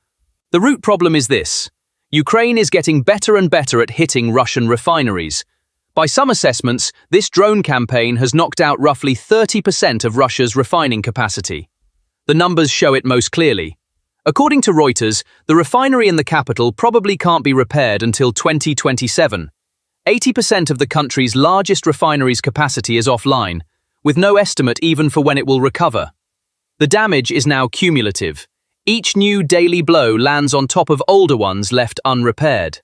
The root problem is this. Ukraine is getting better and better at hitting Russian refineries. By some assessments, this drone campaign has knocked out roughly 30% of Russia's refining capacity. The numbers show it most clearly. According to Reuters, the refinery in the capital probably can't be repaired until 2027. 80% of the country's largest refinery's capacity is offline, with no estimate even for when it will recover. The damage is now cumulative. Each new daily blow lands on top of older ones left unrepaired.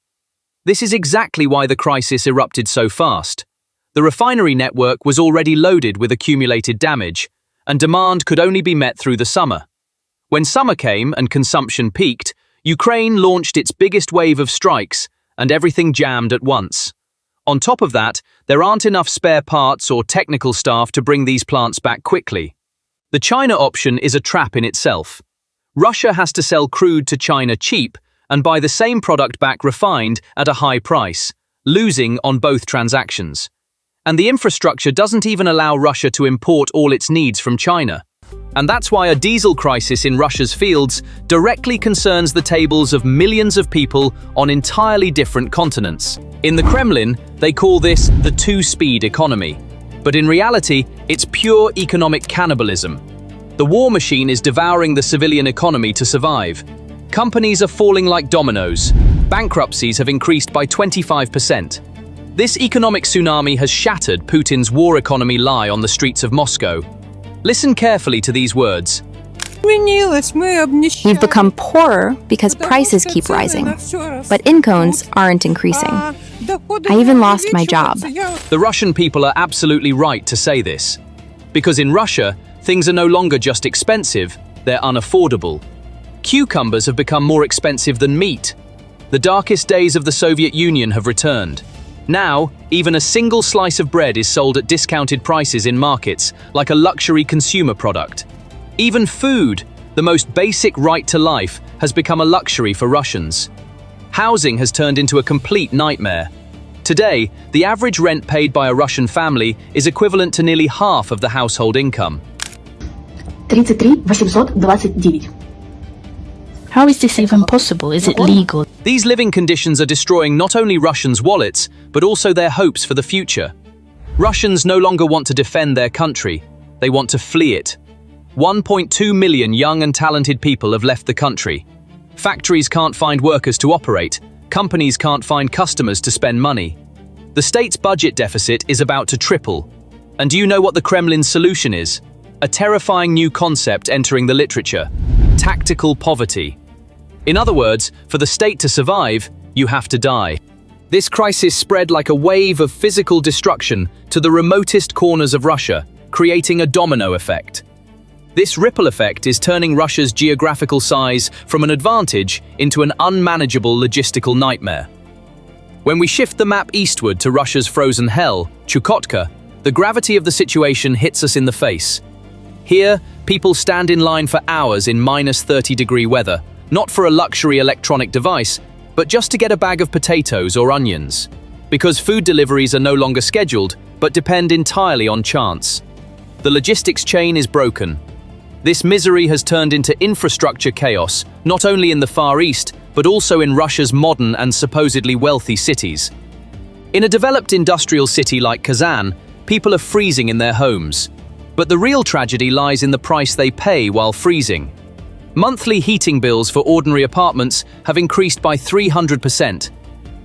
This is exactly why the crisis erupted so fast. The refinery network was already loaded with accumulated damage, and demand could only be met through the summer. When summer came and consumption peaked, Ukraine launched its biggest wave of strikes, and everything jammed at once. On top of that, there aren't enough spare parts or technical staff to bring these plants back quickly. The China option is a trap in itself. Russia has to sell crude to China cheap and buy the same product back refined at a high price, losing on both transactions. And the infrastructure doesn't even allow Russia to import all its needs from China. And that's why a diesel crisis in Russia's fields directly concerns the tables of millions of people on entirely different continents. In the Kremlin, they call this the two-speed economy. But in reality, it's pure economic cannibalism. The war machine is devouring the civilian economy to survive. Companies are falling like dominoes. Bankruptcies have increased by 25%. This economic tsunami has shattered Putin's war economy lie on the streets of Moscow. Listen carefully to these words. We've become poorer because prices keep rising, but incomes aren't increasing. I even lost my job. The Russian people are absolutely right to say this. Because in Russia, things are no longer just expensive, they're unaffordable. Cucumbers have become more expensive than meat. The darkest days of the Soviet Union have returned. Now, even a single slice of bread is sold at discounted prices in markets, like a luxury consumer product. Even food, the most basic right to life, has become a luxury for Russians. Housing has turned into a complete nightmare. Today, the average rent paid by a Russian family is equivalent to nearly half of the household income. 33,829. How is this even possible? Is it legal? These living conditions are destroying not only Russians' wallets, but also their hopes for the future. Russians no longer want to defend their country, they want to flee it. 1.2 million young and talented people have left the country. Factories can't find workers to operate, companies can't find customers to spend money. The state's budget deficit is about to triple. And do you know what the Kremlin's solution is? A terrifying new concept entering the literature: tactical poverty. In other words, for the state to survive, you have to die. This crisis spread like a wave of physical destruction to the remotest corners of Russia, creating a domino effect. This ripple effect is turning Russia's geographical size from an advantage into an unmanageable logistical nightmare. When we shift the map eastward to Russia's frozen hell, Chukotka, the gravity of the situation hits us in the face. Here, people stand in line for hours in -30-degree weather, not for a luxury electronic device, but just to get a bag of potatoes or onions. Because food deliveries are no longer scheduled, but depend entirely on chance. The logistics chain is broken. This misery has turned into infrastructure chaos, not only in the Far East, but also in Russia's modern and supposedly wealthy cities. In a developed industrial city like Kazan, people are freezing in their homes. But the real tragedy lies in the price they pay while freezing. Monthly heating bills for ordinary apartments have increased by 300%.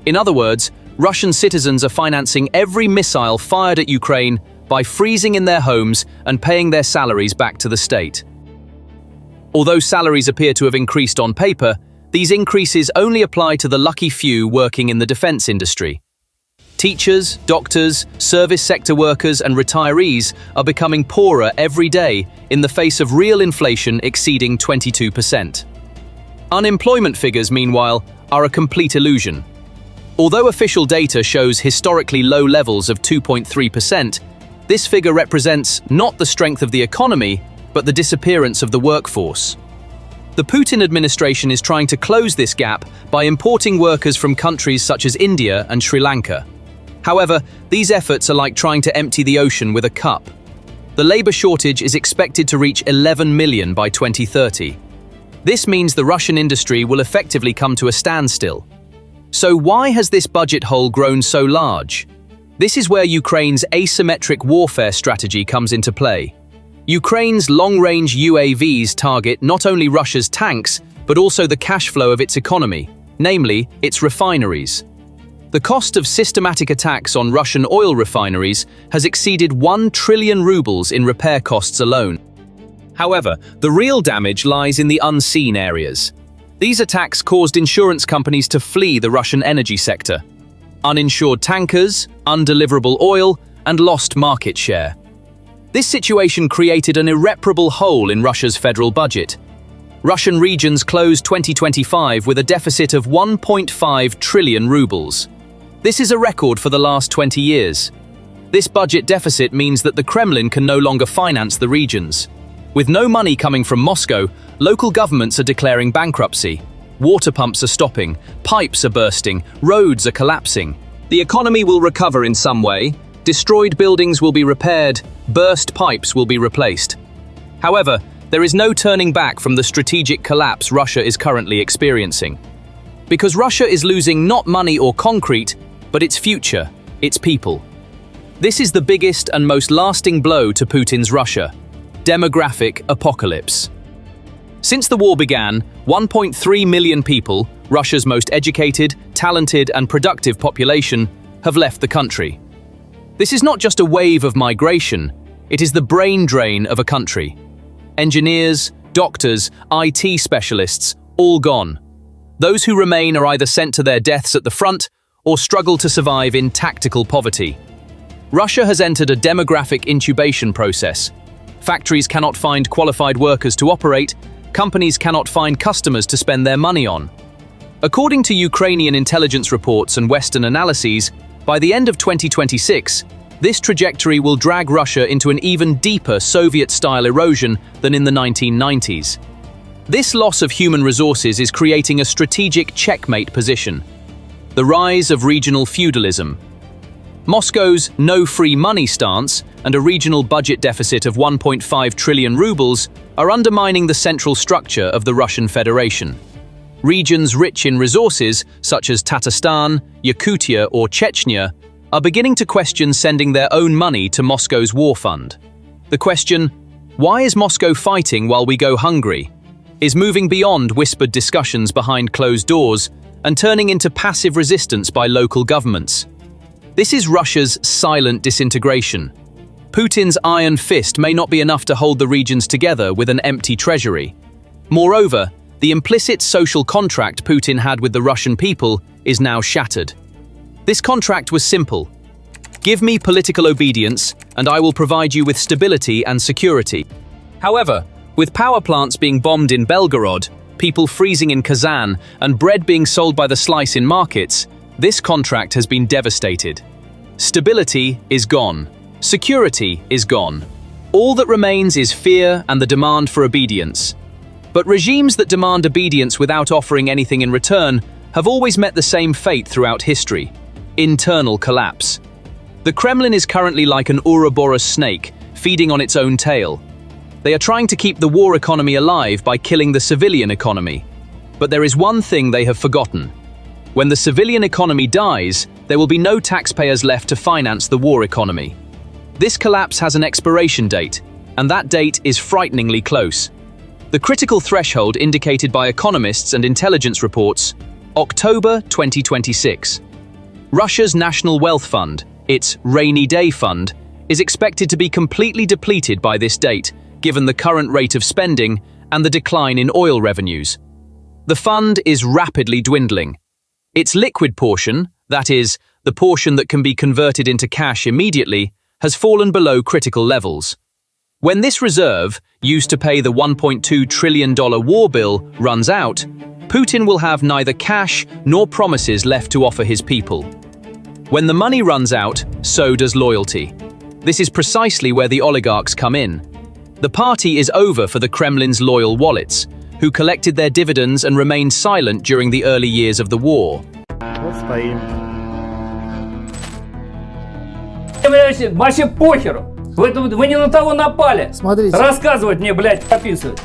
In other words, Russian citizens are financing every missile fired at Ukraine by freezing in their homes and paying their salaries back to the state. Although salaries appear to have increased on paper, these increases only apply to the lucky few working in the defense industry. Teachers, doctors, service sector workers and retirees are becoming poorer every day in the face of real inflation exceeding 22%. Unemployment figures, meanwhile, are a complete illusion. Although official data shows historically low levels of 2.3%, this figure represents not the strength of the economy, but the disappearance of the workforce. The Putin administration is trying to close this gap by importing workers from countries such as India and Sri Lanka. However, these efforts are like trying to empty the ocean with a cup. The labor shortage is expected to reach 11 million by 2030. This means the Russian industry will effectively come to a standstill. So why has this budget hole grown so large? This is where Ukraine's asymmetric warfare strategy comes into play. Ukraine's long-range UAVs target not only Russia's tanks, but also the cash flow of its economy, namely its refineries. The cost of systematic attacks on Russian oil refineries has exceeded 1 trillion rubles in repair costs alone. However, the real damage lies in the unseen areas. These attacks caused insurance companies to flee the Russian energy sector. Uninsured tankers, undeliverable oil, and lost market share. This situation created an irreparable hole in Russia's federal budget. Russian regions closed 2025 with a deficit of 1.5 trillion rubles. This is a record for the last 20 years. This budget deficit means that the Kremlin can no longer finance the regions. With no money coming from Moscow, local governments are declaring bankruptcy. Water pumps are stopping, pipes are bursting, roads are collapsing. The economy will recover in some way. Destroyed buildings will be repaired, burst pipes will be replaced. However, there is no turning back from the strategic collapse Russia is currently experiencing. Because Russia is losing not money or concrete, but its future, its people. This is the biggest and most lasting blow to Putin's Russia: demographic apocalypse. Since the war began, 1.3 million people, Russia's most educated, talented and productive population, have left the country. This is not just a wave of migration, it is the brain drain of a country. Engineers, doctors, IT specialists, all gone. Those who remain are either sent to their deaths at the front or struggle to survive in tactical poverty. Russia has entered a demographic incubation process. Factories cannot find qualified workers to operate, companies cannot find customers to spend their money on. According to Ukrainian intelligence reports and Western analyses, by the end of 2026, this trajectory will drag Russia into an even deeper Soviet-style erosion than in the 1990s. This loss of human resources is creating a strategic checkmate position: the rise of regional feudalism. Moscow's no free money stance and a regional budget deficit of 1.5 trillion rubles are undermining the central structure of the Russian Federation. Regions rich in resources, such as Tatarstan, Yakutia or Chechnya, are beginning to question sending their own money to Moscow's war fund. The question, why is Moscow fighting while we go hungry, is moving beyond whispered discussions behind closed doors and turning into passive resistance by local governments. This is Russia's silent disintegration. Putin's iron fist may not be enough to hold the regions together with an empty treasury. Moreover, the implicit social contract Putin had with the Russian people is now shattered. This contract was simple. Give me political obedience, and I will provide you with stability and security. However, with power plants being bombed in Belgorod, people freezing in Kazan, and bread being sold by the slice in markets, this contract has been devastated. Stability is gone. Security is gone. All that remains is fear and the demand for obedience. But regimes that demand obedience without offering anything in return have always met the same fate throughout history: internal collapse. The Kremlin is currently like an Ouroboros snake, feeding on its own tail. They are trying to keep the war economy alive by killing the civilian economy. But there is one thing they have forgotten. When the civilian economy dies, there will be no taxpayers left to finance the war economy. This collapse has an expiration date, and that date is frighteningly close. The critical threshold indicated by economists and intelligence reports, October 2026. Russia's National Wealth Fund, its rainy day fund, is expected to be completely depleted by this date, given the current rate of spending and the decline in oil revenues. The fund is rapidly dwindling. Its liquid portion, that is, the portion that can be converted into cash immediately, has fallen below critical levels. When this reserve, used to pay the $1.2 trillion war bill, runs out, Putin will have neither cash nor promises left to offer his people. When the money runs out, so does loyalty. This is precisely where the oligarchs come in. The party is over for the Kremlin's loyal wallets, who collected their dividends and remained silent during the early years of the war. Вообще похеру. Вы не на того напали. Рассказывать мне, блядь, описывать.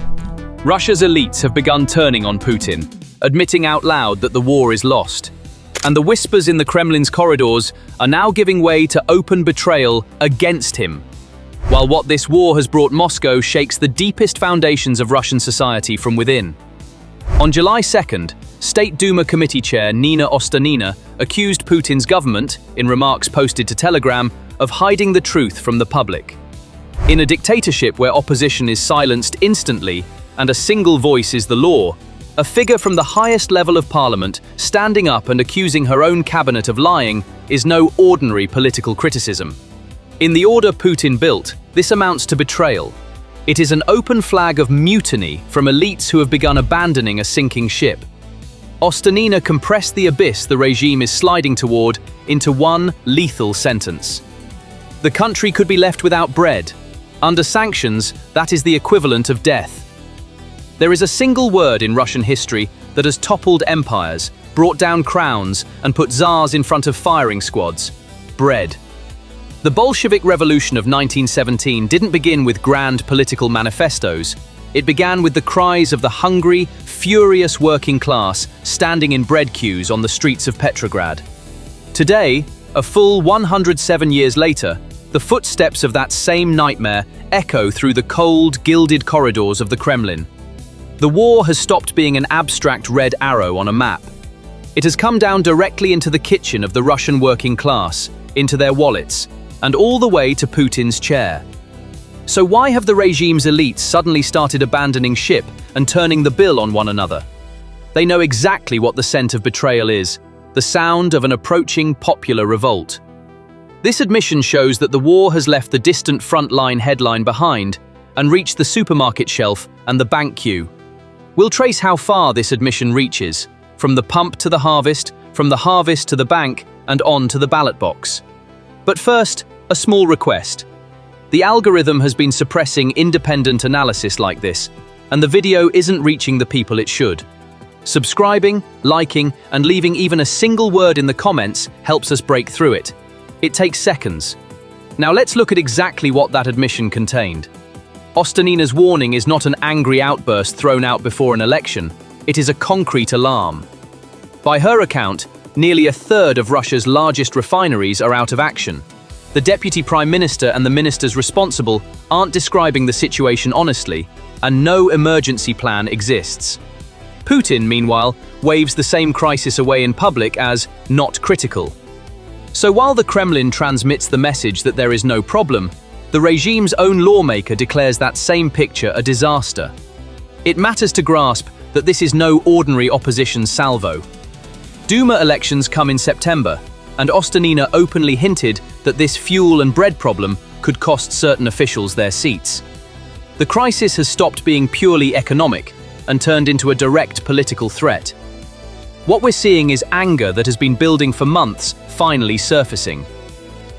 Russia's elites have begun turning on Putin, admitting out loud that the war is lost. And the whispers in the Kremlin's corridors are now giving way to open betrayal against him. While what this war has brought Moscow shakes the deepest foundations of Russian society from within. On July 2nd, State Duma Committee Chair Nina Ostanina accused Putin's government, in remarks posted to Telegram, of hiding the truth from the public. In a dictatorship where opposition is silenced instantly and a single voice is the law, a figure from the highest level of parliament standing up and accusing her own cabinet of lying is no ordinary political criticism. In the order Putin built, this amounts to betrayal. It is an open flag of mutiny from elites who have begun abandoning a sinking ship. Ostanina compressed the abyss the regime is sliding toward into one lethal sentence. The country could be left without bread. Under sanctions, that is the equivalent of death. There is a single word in Russian history that has toppled empires, brought down crowns, and put czars in front of firing squads: bread. The Bolshevik Revolution of 1917 didn't begin with grand political manifestos. It began with the cries of the hungry, furious working class standing in bread queues on the streets of Petrograd. Today, a full 107 years later, the footsteps of that same nightmare echo through the cold, gilded corridors of the Kremlin. The war has stopped being an abstract red arrow on a map. It has come down directly into the kitchen of the Russian working class, into their wallets, and all the way to Putin's chair. So why have the regime's elites suddenly started abandoning ship and turning the bill on one another? They know exactly what the scent of betrayal is, the sound of an approaching popular revolt. This admission shows that the war has left the distant front-line headline behind and reached the supermarket shelf and the bank queue. We'll trace how far this admission reaches, from the pump to the harvest, from the harvest to the bank, and on to the ballot box. But first, a small request. The algorithm has been suppressing independent analysis like this, and the video isn't reaching the people it should. Subscribing, liking, and leaving even a single word in the comments helps us break through it. It takes seconds. Now let's look at exactly what that admission contained. Ostanina's warning is not an angry outburst thrown out before an election. It is a concrete alarm. By her account, nearly a third of Russia's largest refineries are out of action. The Deputy Prime Minister and the ministers responsible aren't describing the situation honestly, and no emergency plan exists. Putin, meanwhile, waves the same crisis away in public as not critical. So while the Kremlin transmits the message that there is no problem, the regime's own lawmaker declares that same picture a disaster. It matters to grasp that this is no ordinary opposition salvo. Duma elections come in September, and Ostanina openly hinted that this fuel and bread problem could cost certain officials their seats. The crisis has stopped being purely economic and turned into a direct political threat. What we're seeing is anger that has been building for months finally surfacing.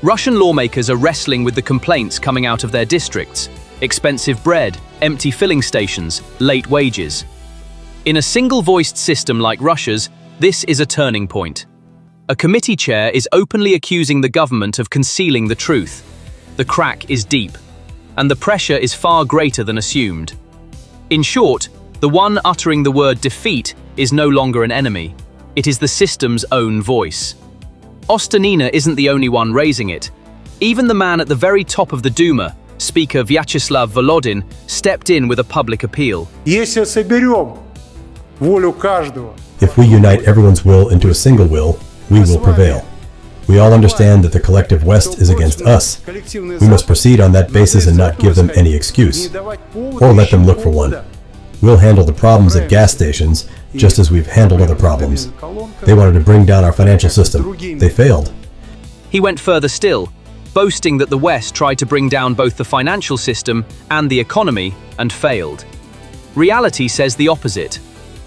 Russian lawmakers are wrestling with the complaints coming out of their districts: expensive bread, empty filling stations, late wages. In a single-voiced system like Russia's, this is a turning point. A committee chair is openly accusing the government of concealing the truth. The crack is deep. and the pressure is far greater than assumed. In short, the one uttering the word defeat is no longer an enemy. It is the system's own voice. Ostanina isn't the only one raising it. Even the man at the very top of the Duma, Speaker Vyacheslav Volodin, stepped in with a public appeal. If we unite everyone's will into a single will, we will prevail. We all understand that the collective West is against us. We must proceed on that basis and not give them any excuse, or let them look for one. We'll handle the problems at gas stations just as we've handled other problems. They wanted to bring down our financial system. They failed. He went further still, boasting that the West tried to bring down both the financial system and the economy and failed. Reality says the opposite.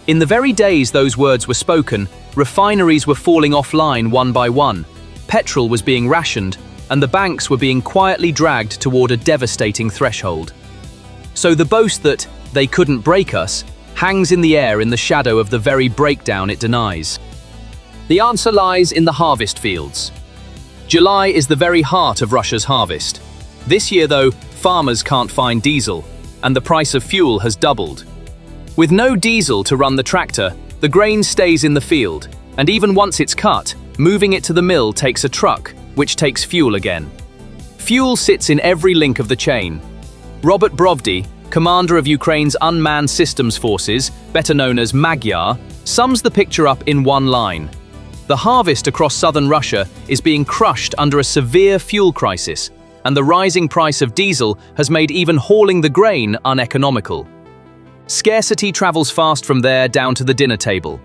In the very days those words were spoken, refineries were falling offline one by one, petrol was being rationed, and the banks were being quietly dragged toward a devastating threshold. So the boast that they couldn't break us hangs in the air in the shadow of the very breakdown it denies. The answer lies in the harvest fields. July is the very heart of Russia's harvest. This year, though, farmers can't find diesel, and the price of fuel has doubled. With no diesel to run the tractor, the grain stays in the field, and even once it's cut, moving it to the mill takes a truck, which takes fuel again. Fuel sits in every link of the chain. Robert Brovdy, commander of Ukraine's unmanned systems forces, better known as Magyar, sums the picture up in one line. The harvest across southern Russia is being crushed under a severe fuel crisis, and the rising price of diesel has made even hauling the grain uneconomical. Scarcity travels fast from there down to the dinner table.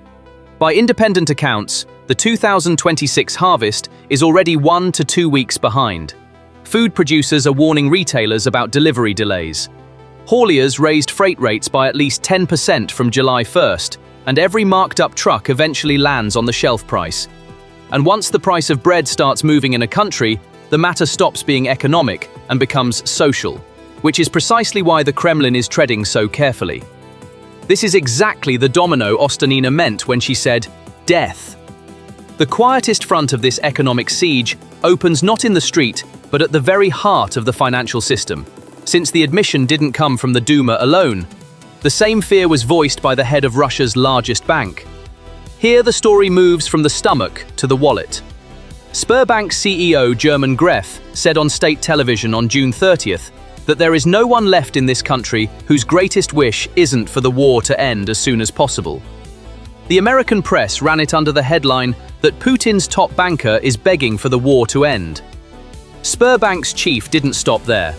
By independent accounts, the 2026 harvest is already 1 to 2 weeks behind. Food producers are warning retailers about delivery delays. Hauliers raised freight rates by at least 10% from July 1st, and every marked-up truck eventually lands on the shelf price. And once the price of bread starts moving in a country, the matter stops being economic and becomes social, which is precisely why the Kremlin is treading so carefully. This is exactly the domino Ostanina meant when she said, death. The quietest front of this economic siege opens not in the street, but at the very heart of the financial system, since the admission didn't come from the Duma alone. The same fear was voiced by the head of Russia's largest bank. Here the story moves from the stomach to the wallet. Sberbank CEO German Gref said on state television on June 30th that there is no one left in this country whose greatest wish isn't for the war to end as soon as possible. The American press ran it under the headline that Putin's top banker is begging for the war to end. Sberbank's chief didn't stop there.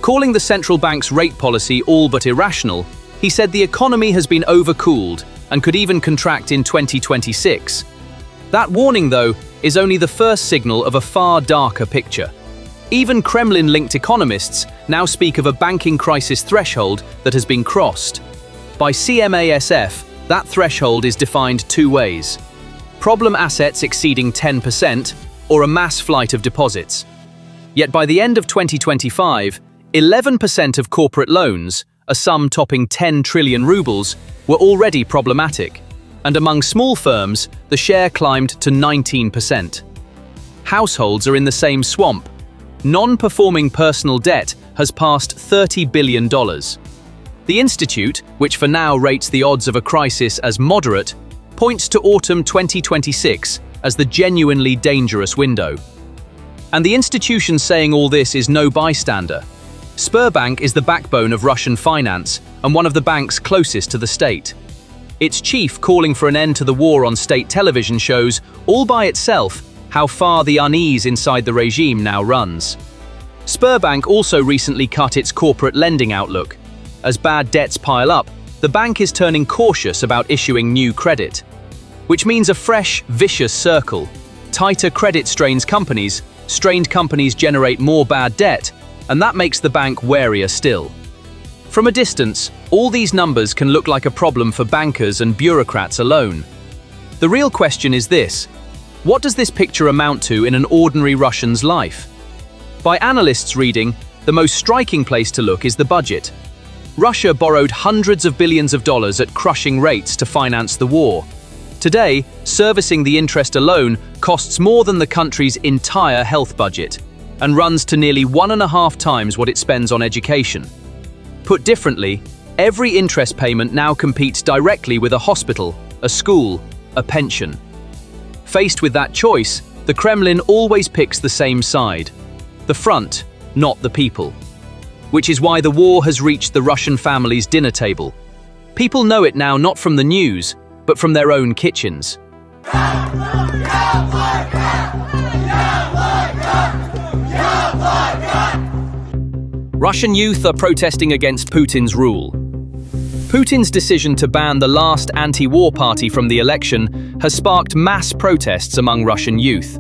Calling the central bank's rate policy all but irrational, he said the economy has been overcooled and could even contract in 2026. That warning, though, is only the first signal of a far darker picture. Even Kremlin-linked economists now speak of a banking crisis threshold that has been crossed. By CMASF, that threshold is defined two ways: problem assets exceeding 10% or a mass flight of deposits. Yet by the end of 2025, 11% of corporate loans, a sum topping 10 trillion rubles, were already problematic, and among small firms, the share climbed to 19%. Households are in the same swamp. Non-performing personal debt has passed $30 billion. The Institute, which for now rates the odds of a crisis as moderate, points to autumn 2026 as the genuinely dangerous window. And the institution saying all this is no bystander. Sberbank is the backbone of Russian finance and one of the banks closest to the state. Its chief calling for an end to the war on state television shows, all by itself, how far the unease inside the regime now runs. Sberbank also recently cut its corporate lending outlook. As bad debts pile up, the bank is turning cautious about issuing new credit, which means a fresh, vicious circle. Tighter credit strained companies generate more bad debt, and that makes the bank warier still. From a distance, all these numbers can look like a problem for bankers and bureaucrats alone. The real question is this: what does this picture amount to in an ordinary Russian's life? By analysts' reading, the most striking place to look is the budget. Russia borrowed hundreds of billions of dollars at crushing rates to finance the war. Today, servicing the interest alone costs more than the country's entire health budget. and runs to nearly 1.5 times what it spends on education. Put differently, every interest payment now competes directly with a hospital, a school, a pension. Faced with that choice, the Kremlin always picks the same side: the front, not the people. Which is why the war has reached the Russian family's dinner table. People know it now not from the news, but from their own kitchens. Russian youth are protesting against Putin's rule. Putin's decision to ban the last anti-war party from the election has sparked mass protests among Russian youth.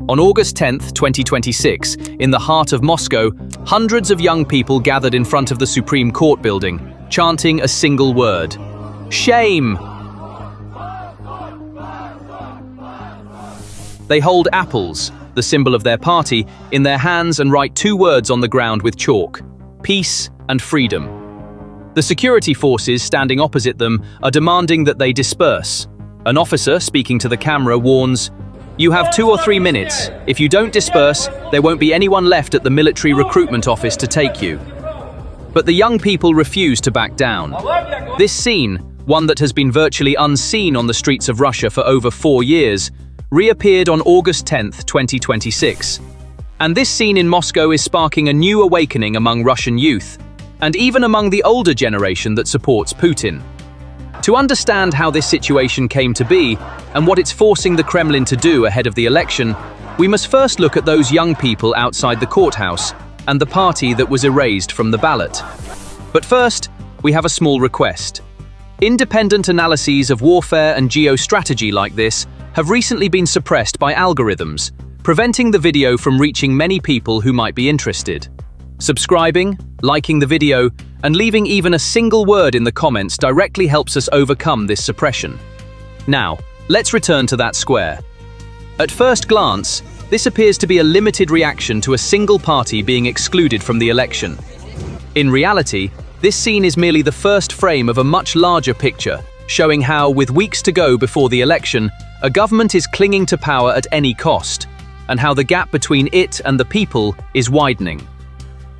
On August 10, 2026, in the heart of Moscow, hundreds of young people gathered in front of the Supreme Court building, chanting a single word: shame! They hold apples, the symbol of their party, in their hands and write 2 words on the ground with chalk: peace and freedom. The security forces standing opposite them are demanding that they disperse. An officer speaking to the camera warns, "You have 2 or 3 minutes. If you don't disperse, there won't be anyone left at the military recruitment office to take you." But the young people refuse to back down. This scene, one that has been virtually unseen on the streets of Russia for over 4 years, reappeared on August 10, 2026. And this scene in Moscow is sparking a new awakening among Russian youth, and even among the older generation that supports Putin. To understand how this situation came to be, and what it's forcing the Kremlin to do ahead of the election, we must first look at those young people outside the courthouse, and the party that was erased from the ballot. But first, we have a small request. Independent analyses of warfare and geostrategy like this have recently been suppressed by algorithms, preventing the video from reaching many people who might be interested. Subscribing, liking the video, and leaving even a single word in the comments directly helps us overcome this suppression. Now, let's return to that square. At first glance, this appears to be a limited reaction to a single party being excluded from the election. In reality, this scene is merely the first frame of a much larger picture, showing how, with weeks to go before the election, a government is clinging to power at any cost, and how the gap between it and the people is widening.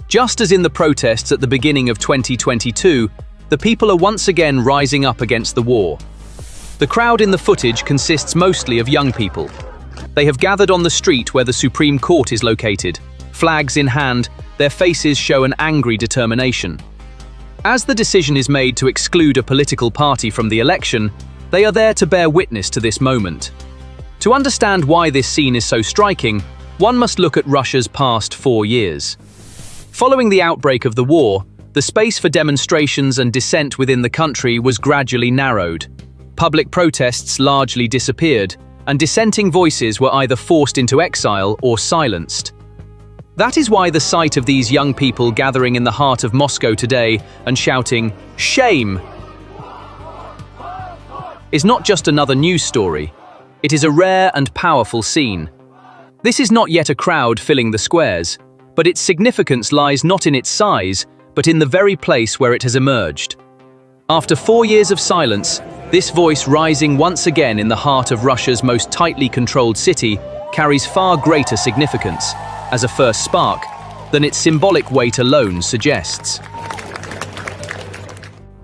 Just as in the protests at the beginning of 2022, the people are once again rising up against the war. The crowd in the footage consists mostly of young people. They have gathered on the street where the Supreme Court is located. Flags in hand, their faces show an angry determination. As the decision is made to exclude a political party from the election, they are there to bear witness to this moment. To understand why this scene is so striking, one must look at Russia's past 4 years. Following the outbreak of the war, the space for demonstrations and dissent within the country was gradually narrowed. Public protests largely disappeared, and dissenting voices were either forced into exile or silenced. That is why the sight of these young people gathering in the heart of Moscow today and shouting, "Shame!" is not just another news story. It is a rare and powerful scene. This is not yet a crowd filling the squares, but its significance lies not in its size, but in the very place where it has emerged. After 4 years of silence, this voice rising once again in the heart of Russia's most tightly controlled city carries far greater significance, as a first spark, than its symbolic weight alone suggests.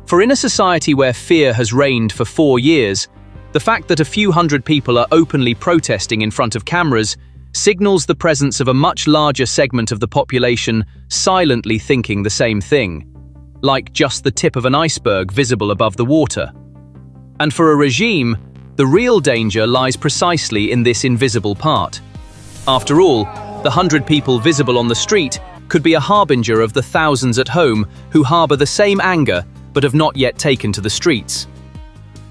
For in a society where fear has reigned for 4 years, the fact that a few hundred people are openly protesting in front of cameras signals the presence of a much larger segment of the population silently thinking the same thing, like just the tip of an iceberg visible above the water. And for a regime, the real danger lies precisely in this invisible part. After all, the 100 people visible on the street could be a harbinger of the thousands at home who harbor the same anger but have not yet taken to the streets.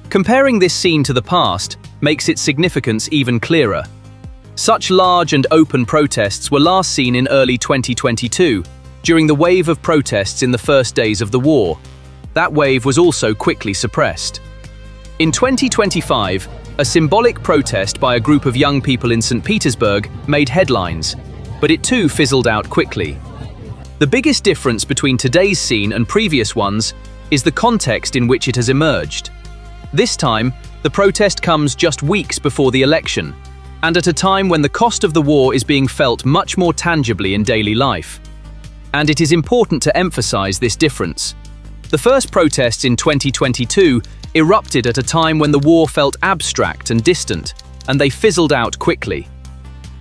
Comparing this scene to the past makes its significance even clearer. Such large and open protests were last seen in early 2022, during the wave of protests in the first days of the war. That wave was also quickly suppressed. In 2025, a symbolic protest by a group of young people in St. Petersburg made headlines, but it too fizzled out quickly. The biggest difference between today's scene and previous ones is the context in which it has emerged. This time, the protest comes just weeks before the election, and at a time when the cost of the war is being felt much more tangibly in daily life. And it is important to emphasize this difference. The first protests in 2022 erupted at a time when the war felt abstract and distant, and they fizzled out quickly.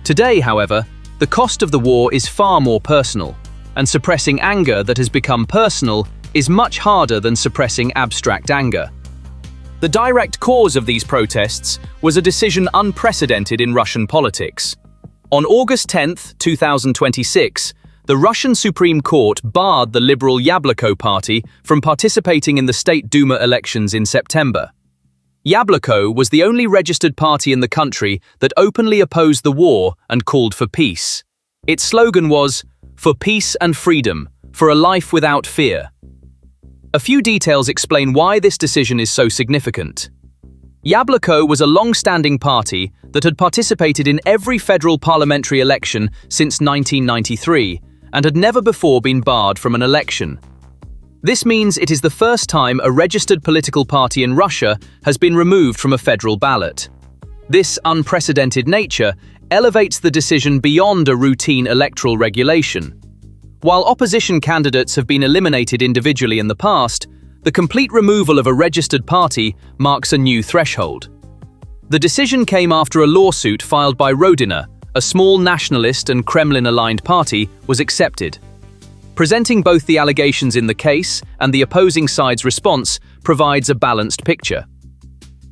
Today, however, the cost of the war is far more personal, and suppressing anger that has become personal is much harder than suppressing abstract anger. The direct cause of these protests was a decision unprecedented in Russian politics. On August 10, 2026, the Russian Supreme Court barred the liberal Yabloko party from participating in the State Duma elections in September. Yabloko was the only registered party in the country that openly opposed the war and called for peace. Its slogan was, "For peace and freedom, for a life without fear." A few details explain why this decision is so significant. Yabloko was a long-standing party that had participated in every federal parliamentary election since 1993 and had never before been barred from an election. This means it is the first time a registered political party in Russia has been removed from a federal ballot. This unprecedented nature elevates the decision beyond a routine electoral regulation. While opposition candidates have been eliminated individually in the past, the complete removal of a registered party marks a new threshold. The decision came after a lawsuit filed by Rodina, a small nationalist and Kremlin-aligned party, was accepted. Presenting both the allegations in the case and the opposing side's response provides a balanced picture.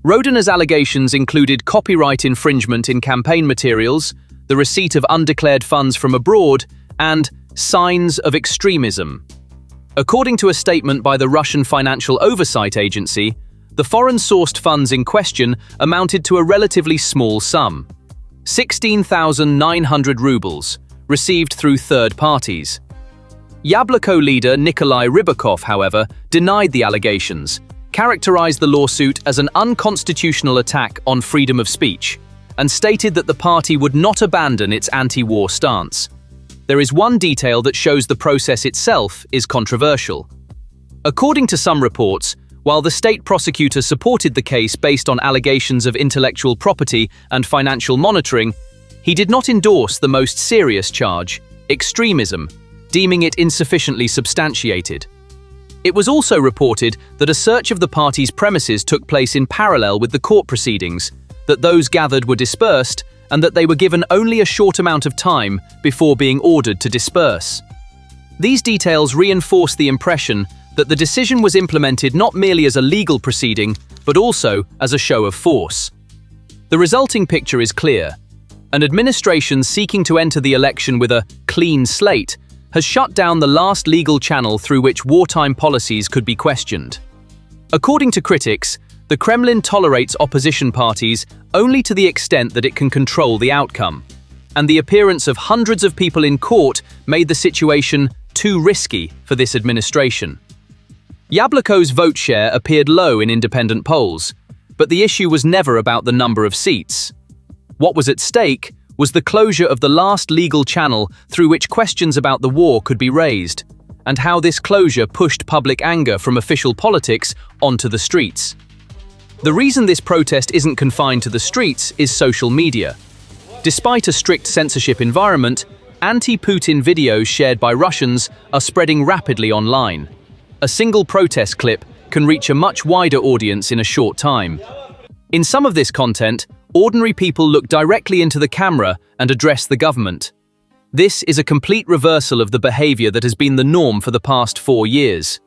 Rodina's allegations included copyright infringement in campaign materials, the receipt of undeclared funds from abroad, and signs of extremism. According to a statement by the Russian Financial Oversight Agency, the foreign-sourced funds in question amounted to a relatively small sum, 16,900 rubles, received through third parties. Yabloko leader Nikolai Rybakov, however, denied the allegations, characterized the lawsuit as an unconstitutional attack on freedom of speech, and stated that the party would not abandon its anti-war stance. There is one detail that shows the process itself is controversial. According to some reports, while the state prosecutor supported the case based on allegations of intellectual property and financial monitoring, he did not endorse the most serious charge, extremism, deeming it insufficiently substantiated. It was also reported that a search of the party's premises took place in parallel with the court proceedings, that those gathered were dispersed, and that they were given only a short amount of time before being ordered to disperse. These details reinforce the impression that the decision was implemented not merely as a legal proceeding, but also as a show of force. The resulting picture is clear. An administration seeking to enter the election with a clean slate has shut down the last legal channel through which wartime policies could be questioned. According to critics, the Kremlin tolerates opposition parties only to the extent that it can control the outcome, and the appearance of hundreds of people in court made the situation too risky for this administration. Yabloko's vote share appeared low in independent polls, but the issue was never about the number of seats. What was at stake was the closure of the last legal channel through which questions about the war could be raised, and how this closure pushed public anger from official politics onto the streets. The reason this protest isn't confined to the streets is social media. Despite a strict censorship environment, anti-Putin videos shared by Russians are spreading rapidly online. A single protest clip can reach a much wider audience in a short time. In some of this content, ordinary people look directly into the camera and address the government. This is a complete reversal of the behavior that has been the norm for the past 4 years.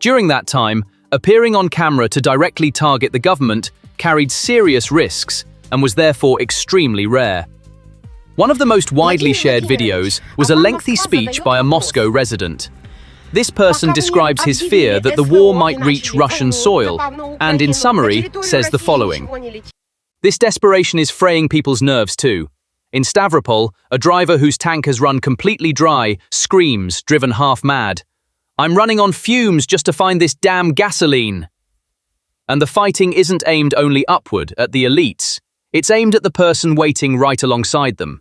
During that time, appearing on camera to directly target the government carried serious risks and was therefore extremely rare. One of the most widely shared videos was a lengthy speech by a Moscow resident. This person describes his fear that the war might reach Russian soil and, in summary, says the following. This desperation is fraying people's nerves too. In Stavropol, a driver whose tank has run completely dry screams, driven half mad, "I'm running on fumes just to find this damn gasoline." And the fighting isn't aimed only upward at the elites. It's aimed at the person waiting right alongside them.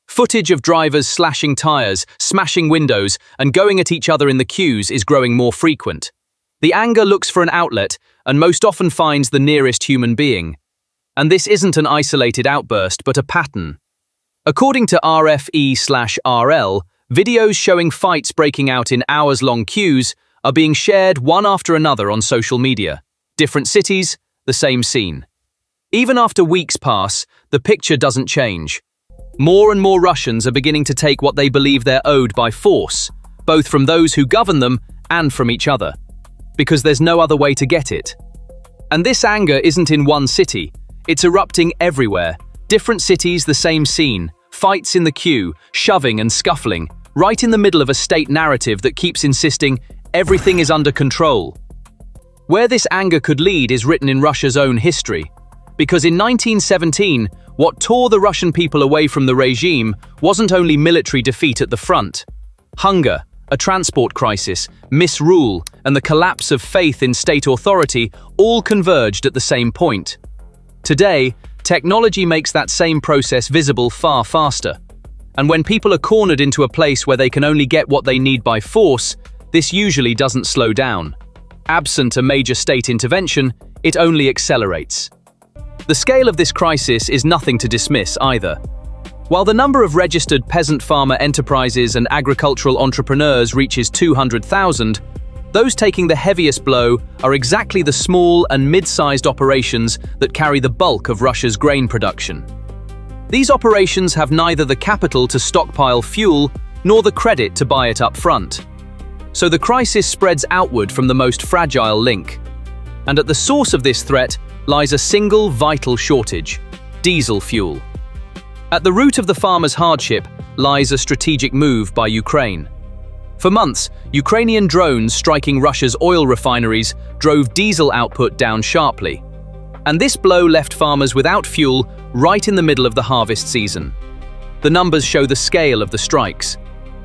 Footage of drivers slashing tires, smashing windows, and going at each other in the queues is growing more frequent. The anger looks for an outlet and most often finds the nearest human being. And this isn't an isolated outburst, but a pattern. According to RFE/RL, videos showing fights breaking out in hours-long queues are being shared one after another on social media. Different cities, the same scene. Even after weeks pass, the picture doesn't change. More and more Russians are beginning to take what they believe they're owed by force, both from those who govern them and from each other, because there's no other way to get it. And this anger isn't in one city, it's erupting everywhere. Different cities, the same scene, fights in the queue, shoving and scuffling, right in the middle of a state narrative that keeps insisting everything is under control. Where this anger could lead is written in Russia's own history. Because in 1917, what tore the Russian people away from the regime wasn't only military defeat at the front. Hunger, a transport crisis, misrule, and the collapse of faith in state authority all converged at the same point. Today, technology makes that same process visible far faster. And when people are cornered into a place where they can only get what they need by force, this usually doesn't slow down. Absent a major state intervention, it only accelerates. The scale of this crisis is nothing to dismiss either. While the number of registered peasant farmer enterprises and agricultural entrepreneurs reaches 200,000, those taking the heaviest blow are exactly the small and mid-sized operations that carry the bulk of Russia's grain production. These operations have neither the capital to stockpile fuel nor the credit to buy it up front. So the crisis spreads outward from the most fragile link. And at the source of this threat lies a single vital shortage: diesel fuel. At the root of the farmers' hardship lies a strategic move by Ukraine. For months, Ukrainian drones striking Russia's oil refineries drove diesel output down sharply. And this blow left farmers without fuel right in the middle of the harvest season. The numbers show the scale of the strikes.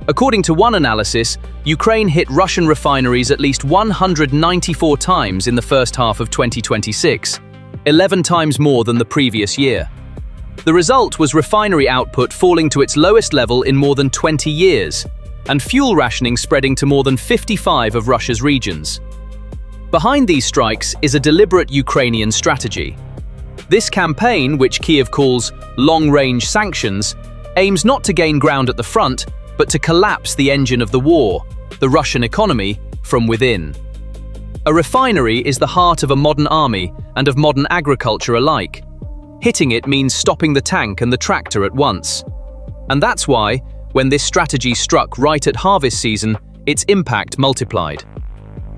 According to one analysis, Ukraine hit Russian refineries at least 194 times in the first half of 2026, 11 times more than the previous year. The result was refinery output falling to its lowest level in more than 20 years, and fuel rationing spreading to more than 55 of Russia's regions. Behind these strikes is a deliberate Ukrainian strategy. This campaign, which Kyiv calls long-range sanctions, aims not to gain ground at the front, but to collapse the engine of the war, the Russian economy, from within. A refinery is the heart of a modern army and of modern agriculture alike. Hitting it means stopping the tank and the tractor at once. And that's why, when this strategy struck right at harvest season, its impact multiplied.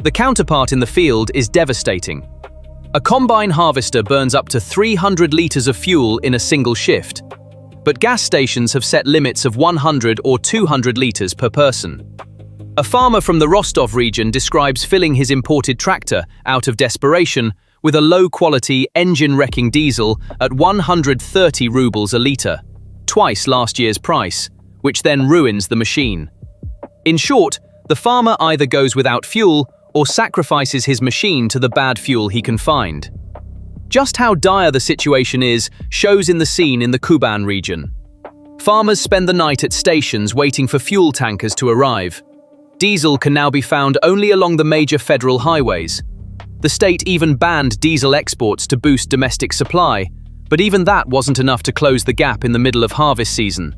The counterpart in the field is devastating. A combine harvester burns up to 300 liters of fuel in a single shift. But gas stations have set limits of 100 or 200 liters per person. A farmer from the Rostov region describes filling his imported tractor out of desperation with a low-quality, engine-wrecking diesel at 130 rubles a litre, twice last year's price, which then ruins the machine. In short, the farmer either goes without fuel or sacrifices his machine to the bad fuel he can find. Just how dire the situation is shows in the scene in the Kuban region. Farmers spend the night at stations waiting for fuel tankers to arrive. Diesel can now be found only along the major federal highways. The state even banned diesel exports to boost domestic supply, but even that wasn't enough to close the gap in the middle of harvest season.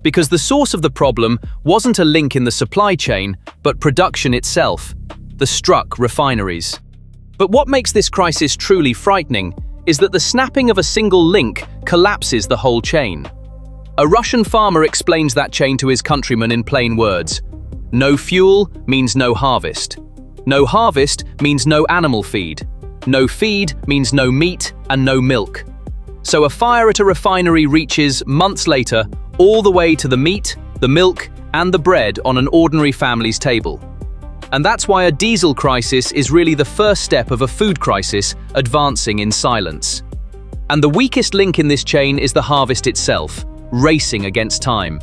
Because the source of the problem wasn't a link in the supply chain, but production itself, the struck refineries. But what makes this crisis truly frightening is that the snapping of a single link collapses the whole chain. A Russian farmer explains that chain to his countrymen in plain words. No fuel means no harvest. No harvest means no animal feed. No feed means no meat and no milk. So a fire at a refinery reaches, months later, all the way to the meat, the milk, and the bread on an ordinary family's table. And that's why a diesel crisis is really the first step of a food crisis advancing in silence. And the weakest link in this chain is the harvest itself, racing against time.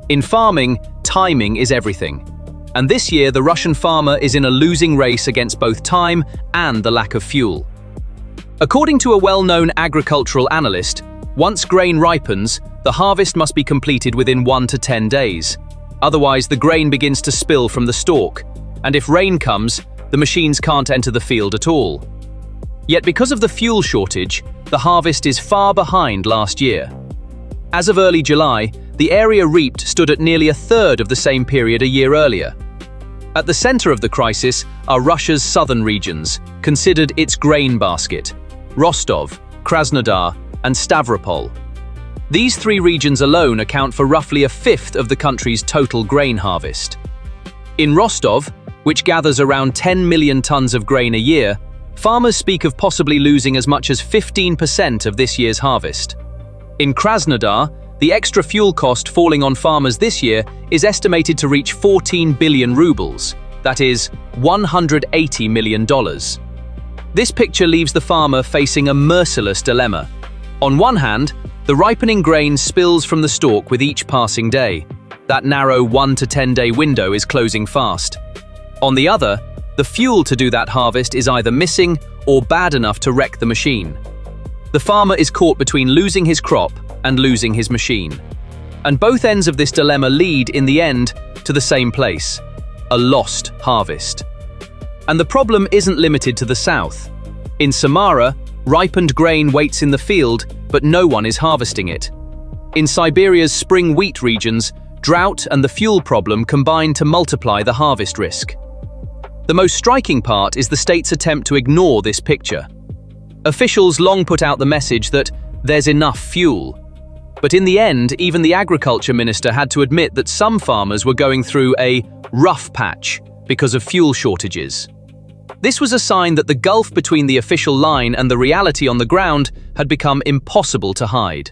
In farming, timing is everything. And this year, the Russian farmer is in a losing race against both time and the lack of fuel. According to a well-known agricultural analyst, once grain ripens, the harvest must be completed within 1 to 10 days. Otherwise, the grain begins to spill from the stalk. And if rain comes, the machines can't enter the field at all. Yet because of the fuel shortage, the harvest is far behind last year. As of early July, the area reaped stood at nearly a third of the same period a year earlier. At the center of the crisis are Russia's southern regions, considered its grain basket: Rostov, Krasnodar, and Stavropol. These three regions alone account for roughly a fifth of the country's total grain harvest. In Rostov, which gathers around 10 million tons of grain a year, farmers speak of possibly losing as much as 15% of this year's harvest. In Krasnodar, the extra fuel cost falling on farmers this year is estimated to reach 14 billion rubles, that is, $180 million. This picture leaves the farmer facing a merciless dilemma. On one hand, the ripening grain spills from the stalk with each passing day. That narrow 1 to 10 day window is closing fast. On the other, the fuel to do that harvest is either missing or bad enough to wreck the machine. The farmer is caught between losing his crop and losing his machine. And both ends of this dilemma lead, in the end, to the same place: a lost harvest. And the problem isn't limited to the south. In Samara, ripened grain waits in the field, but no one is harvesting it. In Siberia's spring wheat regions, drought and the fuel problem combine to multiply the harvest risk. The most striking part is the state's attempt to ignore this picture. Officials long put out the message that there's enough fuel. But in the end, even the agriculture minister had to admit that some farmers were going through a rough patch because of fuel shortages. This was a sign that the gulf between the official line and the reality on the ground had become impossible to hide.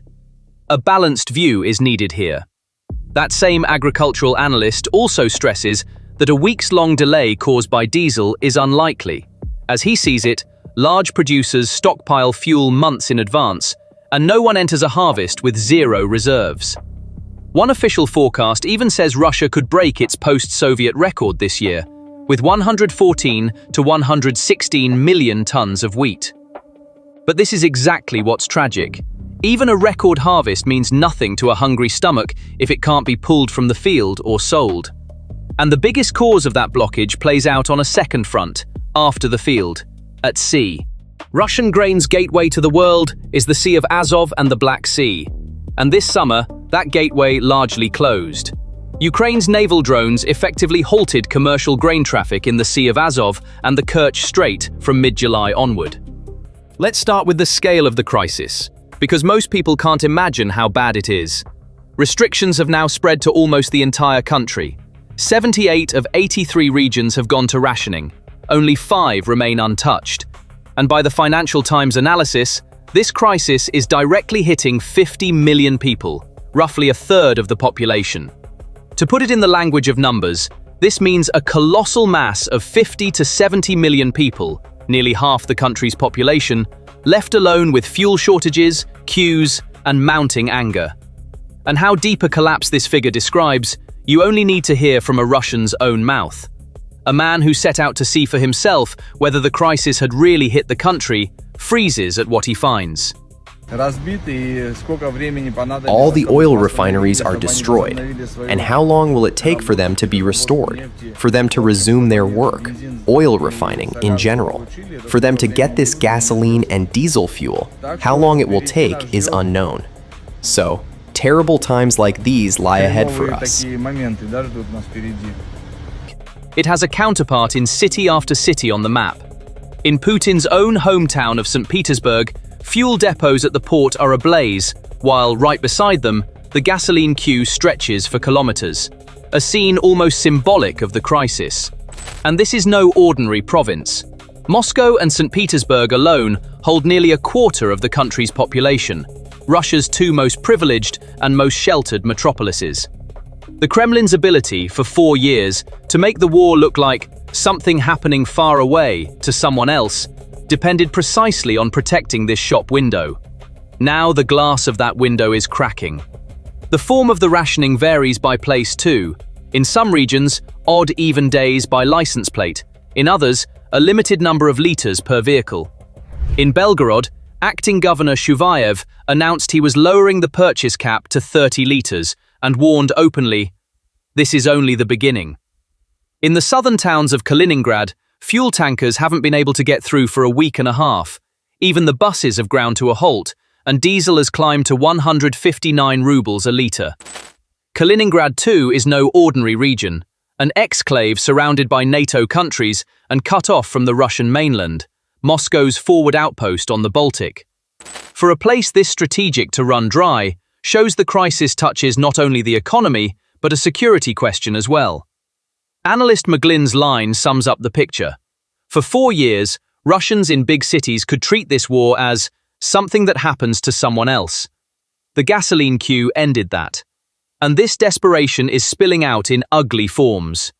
A balanced view is needed here. That same agricultural analyst also stresses that a weeks-long delay caused by diesel is unlikely. As he sees it, large producers stockpile fuel months in advance, and no one enters a harvest with zero reserves. One official forecast even says Russia could break its post-Soviet record this year, with 114 to 116 million tons of wheat. But this is exactly what's tragic. Even a record harvest means nothing to a hungry stomach if it can't be pulled from the field or sold. And the biggest cause of that blockage plays out on a second front, after the field, at sea. Russian grain's gateway to the world is the Sea of Azov and the Black Sea. And this summer, that gateway largely closed. Ukraine's naval drones effectively halted commercial grain traffic in the Sea of Azov and the Kerch Strait from mid-July onward. Let's start with the scale of the crisis, because most people can't imagine how bad it is. Restrictions have now spread to almost the entire country. 78 of 83 regions have gone to rationing. Only 5 remain untouched. And by the Financial Times analysis, this crisis is directly hitting 50 million people, roughly a third of the population. To put it in the language of numbers, this means a colossal mass of 50 to 70 million people, nearly half the country's population, left alone with fuel shortages, queues, and mounting anger. And how deep a collapse this figure describes, you only need to hear from a Russian's own mouth. A man who set out to see for himself whether the crisis had really hit the country freezes at what he finds. All the oil refineries are destroyed. And how long will it take for them to be restored? For them to resume their work? Oil refining in general? For them to get this gasoline and diesel fuel? How long it will take is unknown. So, terrible times like these lie ahead for us. It has a counterpart in city after city on the map. In Putin's own hometown of St. Petersburg, fuel depots at the port are ablaze, while right beside them, the gasoline queue stretches for kilometers. A scene almost symbolic of the crisis. And this is no ordinary province. Moscow and St. Petersburg alone hold nearly a quarter of the country's population, Russia's 2 most privileged and most sheltered metropolises. The Kremlin's ability, for 4 years, to make the war look like something happening far away to someone else depended precisely on protecting this shop window. Now the glass of that window is cracking. The form of the rationing varies by place too. In some regions, odd even days by license plate. In others, a limited number of liters per vehicle. In Belgorod, acting Governor Shuvayev announced he was lowering the purchase cap to 30 liters and warned openly, "This is only the beginning." In the southern towns of Kaliningrad, fuel tankers haven't been able to get through for a week and a half, Even the buses have ground to a halt, and diesel has climbed to 159 rubles a litre. Kaliningrad too is no ordinary region, an exclave surrounded by NATO countries and cut off from the Russian mainland, Moscow's forward outpost on the Baltic. For a place this strategic to run dry, shows the crisis touches not only the economy, but a security question as well. Analyst McGlynn's line sums up the picture. For 4 years, Russians in big cities could treat this war as something that happens to someone else. The gasoline queue ended that. And this desperation is spilling out in ugly forms.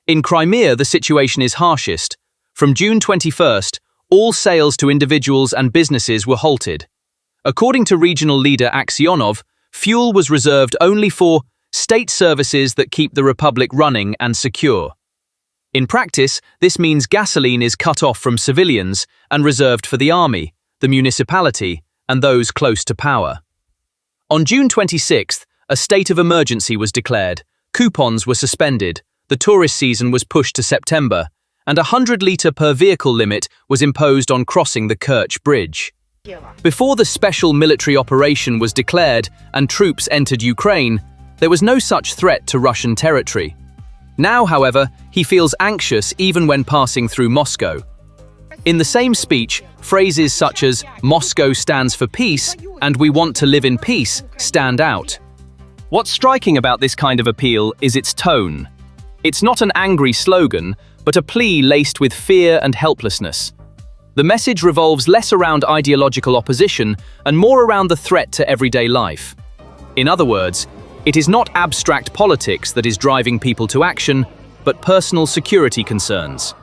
In Crimea, the situation is harshest. From June 21st, all sales to individuals and businesses were halted. According to regional leader Aksionov, fuel was reserved only for state services that keep the republic running and secure. In practice, this means gasoline is cut off from civilians and reserved for the army, the municipality, and those close to power. On June 26th, a state of emergency was declared, coupons were suspended, the tourist season was pushed to September, and a 100-litre per vehicle limit was imposed on crossing the Kerch Bridge. Before the special military operation was declared and troops entered Ukraine, there was no such threat to Russian territory. Now, however, he feels anxious even when passing through Moscow. In the same speech, phrases such as "Moscow stands for peace" and "we want to live in peace" stand out. What's striking about this kind of appeal is its tone. It's not an angry slogan, but a plea laced with fear and helplessness. The message revolves less around ideological opposition and more around the threat to everyday life. In other words, it is not abstract politics that is driving people to action, but personal security concerns.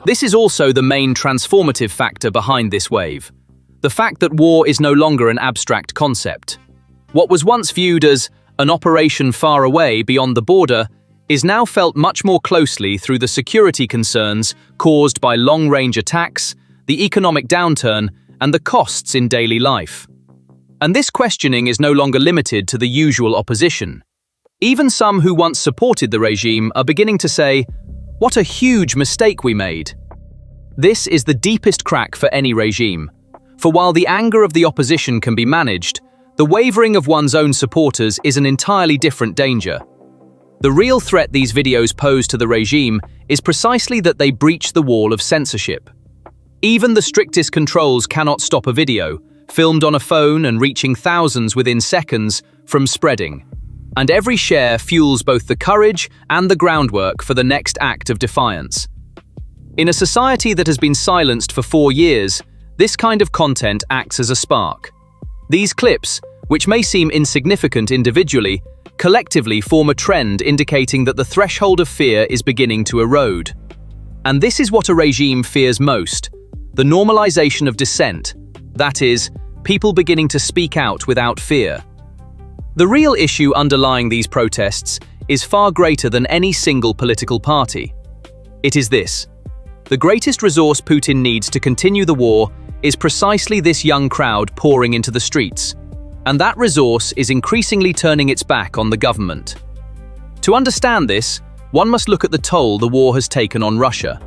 This is also the main transformative factor behind this wave. The fact that war is no longer an abstract concept. What was once viewed as an operation far away beyond the border is now felt much more closely through the security concerns caused by long-range attacks, the economic downturn, and the costs in daily life. And this questioning is no longer limited to the usual opposition. Even some who once supported the regime are beginning to say, "What a huge mistake we made." This is the deepest crack for any regime. For while the anger of the opposition can be managed, the wavering of one's own supporters is an entirely different danger. The real threat these videos pose to the regime is precisely that they breach the wall of censorship. Even the strictest controls cannot stop a video, filmed on a phone and reaching thousands within seconds, from spreading. And every share fuels both the courage and the groundwork for the next act of defiance. In a society that has been silenced for 4 years, this kind of content acts as a spark. These clips, which may seem insignificant individually, collectively form a trend indicating that the threshold of fear is beginning to erode. And this is what a regime fears most: the normalization of dissent, that is, people beginning to speak out without fear. The real issue underlying these protests is far greater than any single political party. It is this: the greatest resource Putin needs to continue the war is precisely this young crowd pouring into the streets. And that resource is increasingly turning its back on the government. To understand this, one must look at the toll the war has taken on Russia.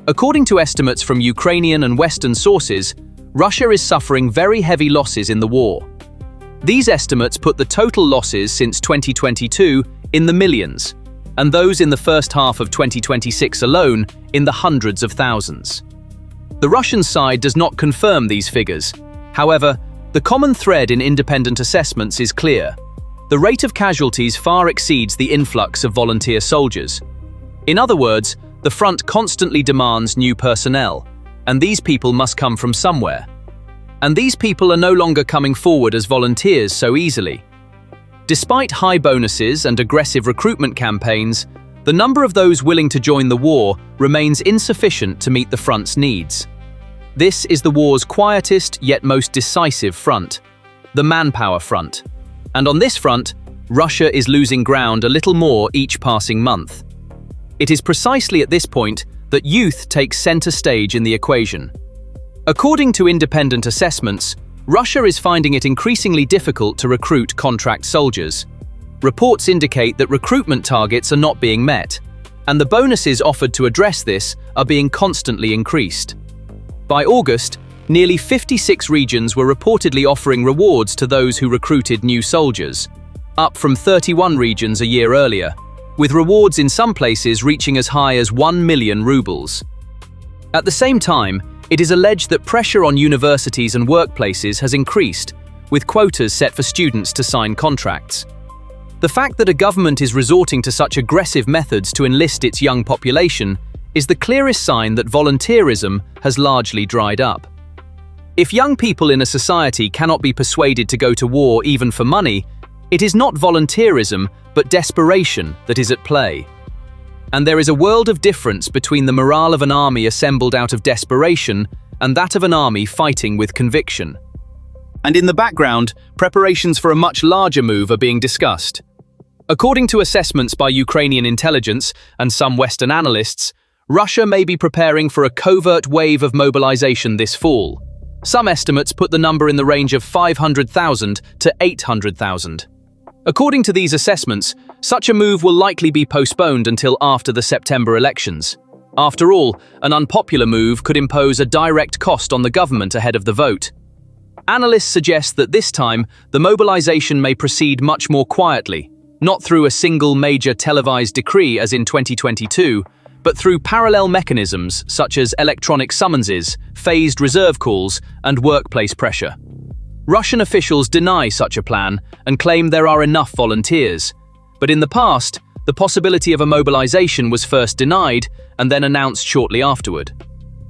According to estimates from Ukrainian and Western sources, Russia is suffering very heavy losses in the war. These estimates put the total losses since 2022 in the millions, and those in the first half of 2026 alone in the hundreds of thousands. The Russian side does not confirm these figures. However, the common thread in independent assessments is clear. The rate of casualties far exceeds the influx of volunteer soldiers. In other words, the front constantly demands new personnel, and these people must come from somewhere. And these people are no longer coming forward as volunteers so easily. Despite high bonuses and aggressive recruitment campaigns, the number of those willing to join the war remains insufficient to meet the front's needs. This is the war's quietest yet most decisive front, the manpower front. And on this front, Russia is losing ground a little more each passing month. It is precisely at this point that youth takes center stage in the equation. According to independent assessments, Russia is finding it increasingly difficult to recruit contract soldiers. Reports indicate that recruitment targets are not being met, and the bonuses offered to address this are being constantly increased. By August, nearly 56 regions were reportedly offering rewards to those who recruited new soldiers, up from 31 regions a year earlier, with rewards in some places reaching as high as 1 million rubles. At the same time, it is alleged that pressure on universities and workplaces has increased, with quotas set for students to sign contracts. The fact that a government is resorting to such aggressive methods to enlist its young population is the clearest sign that volunteerism has largely dried up. If young people in a society cannot be persuaded to go to war even for money, it is not volunteerism but desperation that is at play. And there is a world of difference between the morale of an army assembled out of desperation and that of an army fighting with conviction. And in the background, preparations for a much larger move are being discussed. According to assessments by Ukrainian intelligence and some Western analysts, Russia may be preparing for a covert wave of mobilization this fall. Some estimates put the number in the range of 500,000 to 800,000. According to these assessments, such a move will likely be postponed until after the September elections. After all, an unpopular move could impose a direct cost on the government ahead of the vote. Analysts suggest that this time, the mobilization may proceed much more quietly, not through a single major televised decree as in 2022, but through parallel mechanisms such as electronic summonses, phased reserve calls, and workplace pressure. Russian officials deny such a plan and claim there are enough volunteers. But in the past, the possibility of a mobilization was first denied and then announced shortly afterward.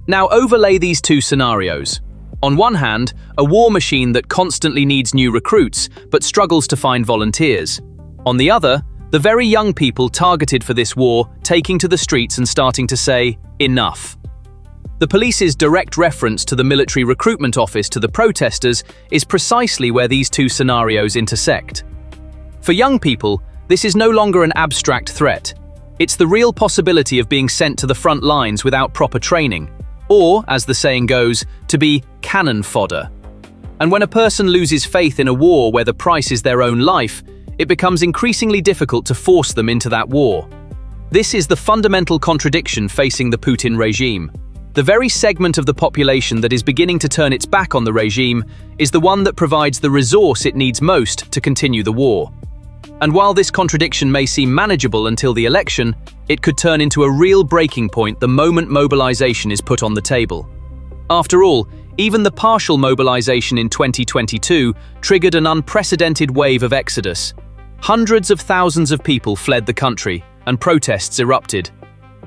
Now overlay these two scenarios. On one hand, a war machine that constantly needs new recruits but struggles to find volunteers. On the other, the very young people targeted for this war taking to the streets and starting to say, "Enough." The police's direct reference to the military recruitment office to the protesters is precisely where these two scenarios intersect. For young people, this is no longer an abstract threat. It's the real possibility of being sent to the front lines without proper training, or, as the saying goes, to be cannon fodder. And when a person loses faith in a war where the price is their own life, it becomes increasingly difficult to force them into that war. This is the fundamental contradiction facing the Putin regime. The very segment of the population that is beginning to turn its back on the regime is the one that provides the resource it needs most to continue the war. And while this contradiction may seem manageable until the election, it could turn into a real breaking point the moment mobilization is put on the table. After all, even the partial mobilization in 2022 triggered an unprecedented wave of exodus. Hundreds of thousands of people fled the country, and protests erupted.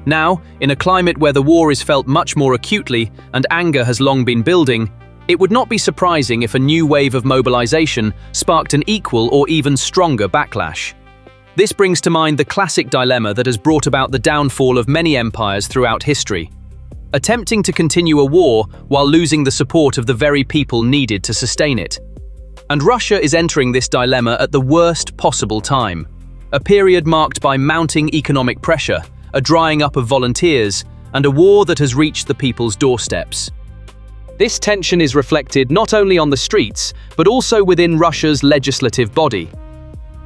Now, in a climate where the war is felt much more acutely and anger has long been building, it would not be surprising if a new wave of mobilization sparked an equal or even stronger backlash. This brings to mind the classic dilemma that has brought about the downfall of many empires throughout history. Attempting to continue a war while losing the support of the very people needed to sustain it. And Russia is entering this dilemma at the worst possible time. A period marked by mounting economic pressure, a drying up of volunteers, and a war that has reached the people's doorsteps. This tension is reflected not only on the streets, but also within Russia's legislative body.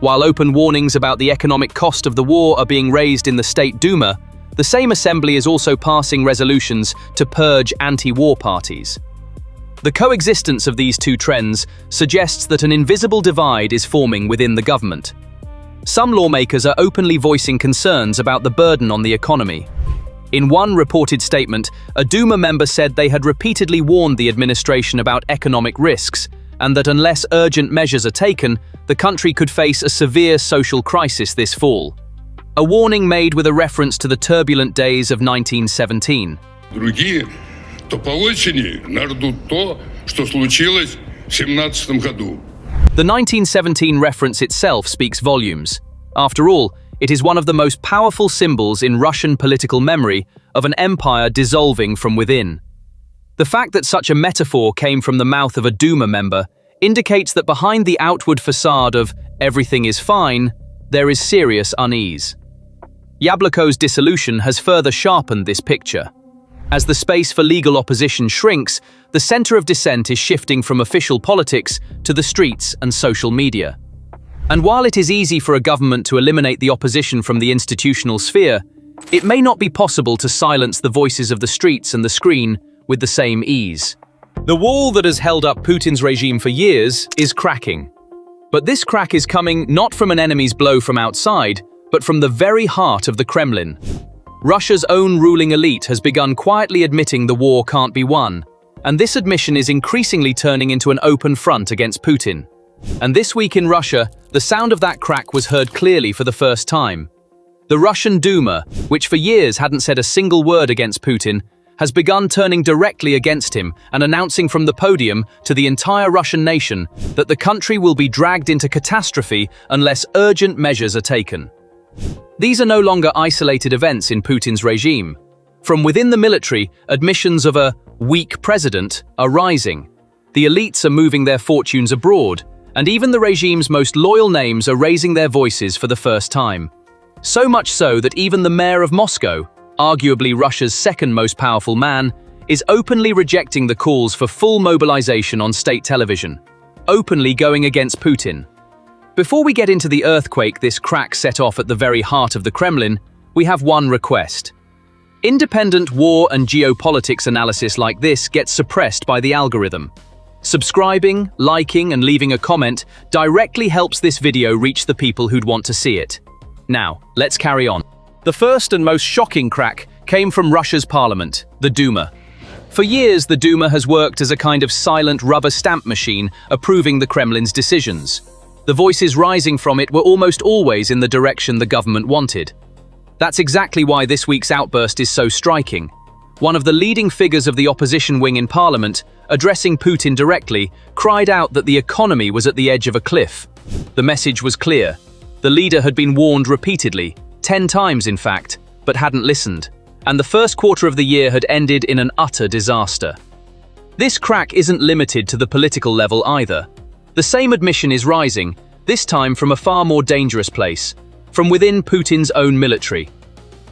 While open warnings about the economic cost of the war are being raised in the State Duma, the same assembly is also passing resolutions to purge anti-war parties. The coexistence of these two trends suggests that an invisible divide is forming within the government. Some lawmakers are openly voicing concerns about the burden on the economy. In one reported statement, a Duma member said they had repeatedly warned the administration about economic risks, and that unless urgent measures are taken, the country could face a severe social crisis this fall. A warning made with a reference to the turbulent days of 1917. The 1917 reference itself speaks volumes. After all, it is one of the most powerful symbols in Russian political memory of an empire dissolving from within. The fact that such a metaphor came from the mouth of a Duma member indicates that behind the outward facade of "everything is fine," there is serious unease. Yabloko's dissolution has further sharpened this picture. As the space for legal opposition shrinks, the center of dissent is shifting from official politics to the streets and social media. And while it is easy for a government to eliminate the opposition from the institutional sphere, it may not be possible to silence the voices of the streets and the screen with the same ease. The wall that has held up Putin's regime for years is cracking. But this crack is coming not from an enemy's blow from outside, but from the very heart of the Kremlin. Russia's own ruling elite has begun quietly admitting the war can't be won, and this admission is increasingly turning into an open front against Putin. And this week in Russia, the sound of that crack was heard clearly for the first time. The Russian Duma, which for years hadn't said a single word against Putin, has begun turning directly against him and announcing from the podium to the entire Russian nation that the country will be dragged into catastrophe unless urgent measures are taken. These are no longer isolated events in Putin's regime. From within the military, admissions of a weak president are rising. The elites are moving their fortunes abroad, and even the regime's most loyal names are raising their voices for the first time. So much so that even the mayor of Moscow, arguably Russia's second most powerful man, is openly rejecting the calls for full mobilization on state television, openly going against Putin. Before we get into the earthquake this crack set off at the very heart of the Kremlin, we have one request. Independent war and geopolitics analysis like this gets suppressed by the algorithm. Subscribing, liking, and leaving a comment directly helps this video reach the people who'd want to see it. Now, let's carry on. The first and most shocking crack came from Russia's parliament, the Duma. For years, the Duma has worked as a kind of silent rubber stamp machine approving the Kremlin's decisions. The voices rising from it were almost always in the direction the government wanted. That's exactly why this week's outburst is so striking. One of the leading figures of the opposition wing in parliament, addressing Putin directly, cried out that the economy was at the edge of a cliff. The message was clear. The leader had been warned repeatedly, 10 times in fact, but hadn't listened, and the first quarter of the year had ended in an utter disaster. This crack isn't limited to the political level either. The same admission is rising, this time from a far more dangerous place, from within Putin's own military.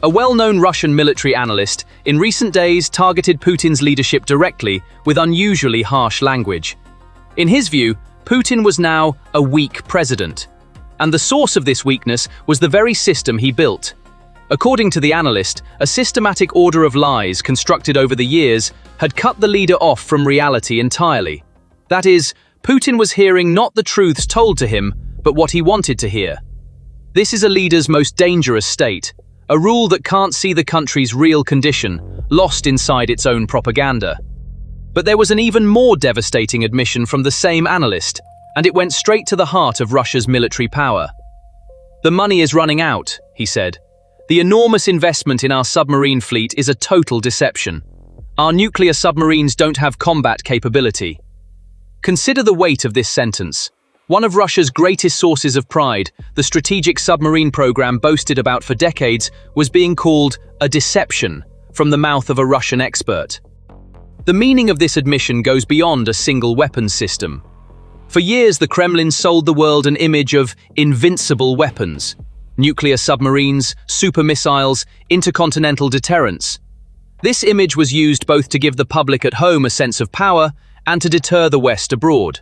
A well-known Russian military analyst in recent days targeted Putin's leadership directly with unusually harsh language. In his view, Putin was now a weak president. And the source of this weakness was the very system he built. According to the analyst, a systematic order of lies constructed over the years had cut the leader off from reality entirely. That is, Putin was hearing not the truths told to him, but what he wanted to hear. This is a leader's most dangerous state, a rule that can't see the country's real condition, lost inside its own propaganda. But there was an even more devastating admission from the same analyst, and it went straight to the heart of Russia's military power. The money is running out, he said. The enormous investment in our submarine fleet is a total deception. Our nuclear submarines don't have combat capability. Consider the weight of this sentence. One of Russia's greatest sources of pride, the strategic submarine program boasted about for decades, was being called a deception from the mouth of a Russian expert. The meaning of this admission goes beyond a single weapons system. For years, the Kremlin sold the world an image of invincible weapons, nuclear submarines, super missiles, intercontinental deterrence. This image was used both to give the public at home a sense of power and to deter the West abroad.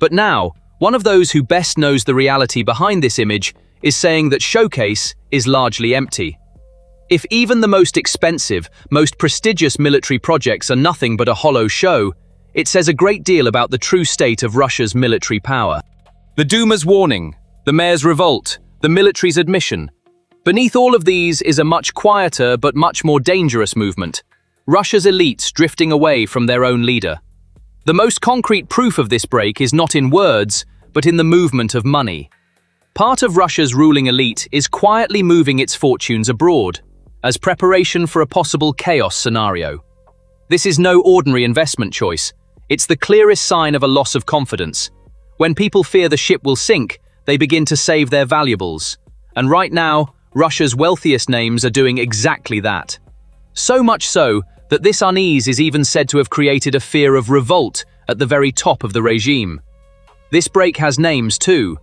But now, one of those who best knows the reality behind this image is saying that Showcase is largely empty. If even the most expensive, most prestigious military projects are nothing but a hollow show, it says a great deal about the true state of Russia's military power. The Duma's warning, the mayor's revolt, the military's admission. Beneath all of these is a much quieter but much more dangerous movement, Russia's elites drifting away from their own leader. The most concrete proof of this break is not in words, but in the movement of money. Part of Russia's ruling elite is quietly moving its fortunes abroad, as preparation for a possible chaos scenario. This is no ordinary investment choice. It's the clearest sign of a loss of confidence. When people fear the ship will sink, they begin to save their valuables. And right now, Russia's wealthiest names are doing exactly that. So much so that this unease is even said to have created a fear of revolt at the very top of the regime. This break has names too.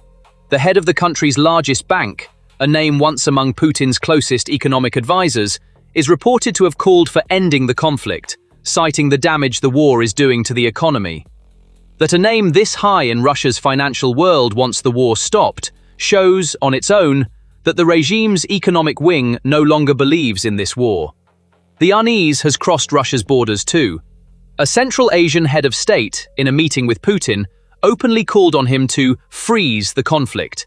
The head of the country's largest bank, a name once among Putin's closest economic advisors, is reported to have called for ending the conflict, citing the damage the war is doing to the economy. That a name this high in Russia's financial world wants the war stopped shows, on its own, that the regime's economic wing no longer believes in this war. The unease has crossed Russia's borders too. A Central Asian head of state, in a meeting with Putin, openly called on him to freeze the conflict.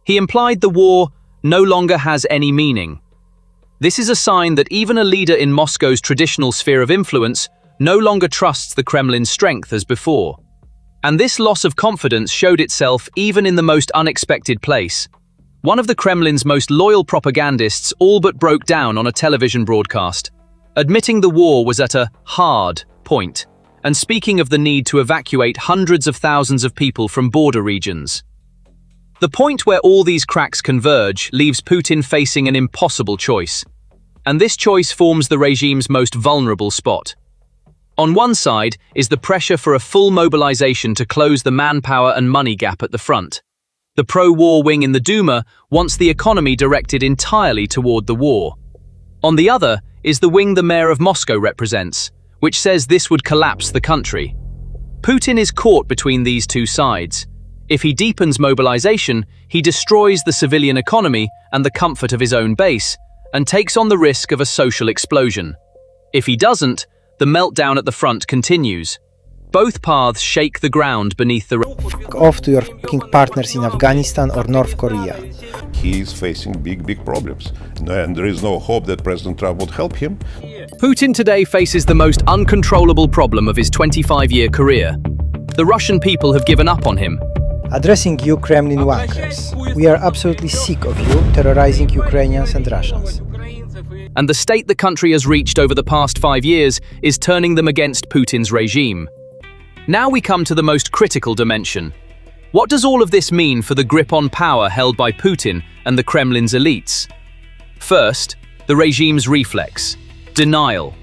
He implied the war no longer has any meaning. This is a sign that even a leader in Moscow's traditional sphere of influence no longer trusts the Kremlin's strength as before. And this loss of confidence showed itself even in the most unexpected place. One of the Kremlin's most loyal propagandists all but broke down on a television broadcast, admitting the war was at a hard point, and speaking of the need to evacuate hundreds of thousands of people from border regions. The point where all these cracks converge leaves Putin facing an impossible choice. And this choice forms the regime's most vulnerable spot. On one side is the pressure for a full mobilization to close the manpower and money gap at the front. The pro-war wing in the Duma wants the economy directed entirely toward the war. On the other is the wing the mayor of Moscow represents, which says this would collapse the country. Putin is caught between these two sides. If he deepens mobilization, he destroys the civilian economy and the comfort of his own base, and takes on the risk of a social explosion. If he doesn't, the meltdown at the front continues. Both paths shake the ground beneath the... Off to your fucking partners in Afghanistan or North Korea. He is facing big problems, and there is no hope that President Trump would help him. Putin today faces the most uncontrollable problem of his 25-year career. The Russian people have given up on him. Addressing you Kremlin wankers, we are absolutely sick of you terrorizing Ukrainians and Russians. And the state the country has reached over the past 5 years is turning them against Putin's regime. Now we come to the most critical dimension. What does all of this mean for the grip on power held by Putin and the Kremlin's elites? First, the regime's reflex: denial.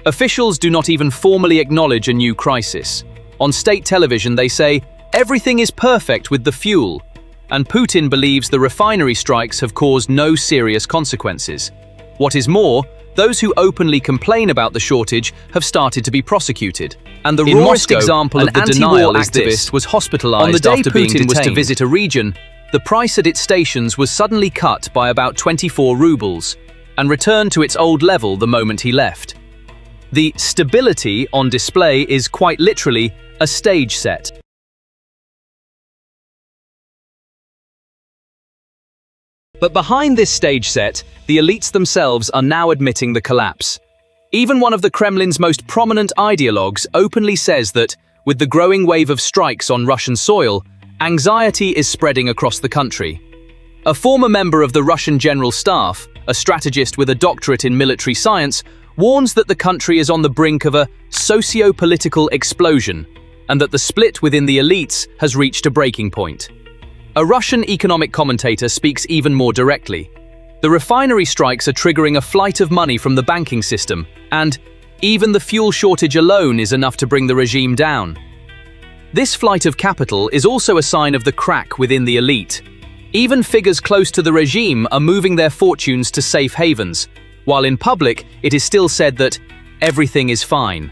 Officials do not even formally acknowledge a new crisis. On state television they say, everything is perfect with the fuel, and Putin believes the refinery strikes have caused no serious consequences. What is more, those who openly complain about the shortage have started to be prosecuted. And the rawest example of the denial activist was hospitalized on the day after Putin was to visit a region. The price at its stations was suddenly cut by about 24 rubles and returned to its old level the moment he left. The stability on display is quite literally a stage set. But behind this stage set, the elites themselves are now admitting the collapse. Even one of the Kremlin's most prominent ideologues openly says that, with the growing wave of strikes on Russian soil, anxiety is spreading across the country. A former member of the Russian General Staff, a strategist with a doctorate in military science, warns that the country is on the brink of a socio-political explosion, and that the split within the elites has reached a breaking point. A Russian economic commentator speaks even more directly. The refinery strikes are triggering a flight of money from the banking system, and even the fuel shortage alone is enough to bring the regime down. This flight of capital is also a sign of the crack within the elite. Even figures close to the regime are moving their fortunes to safe havens, while in public it is still said that everything is fine.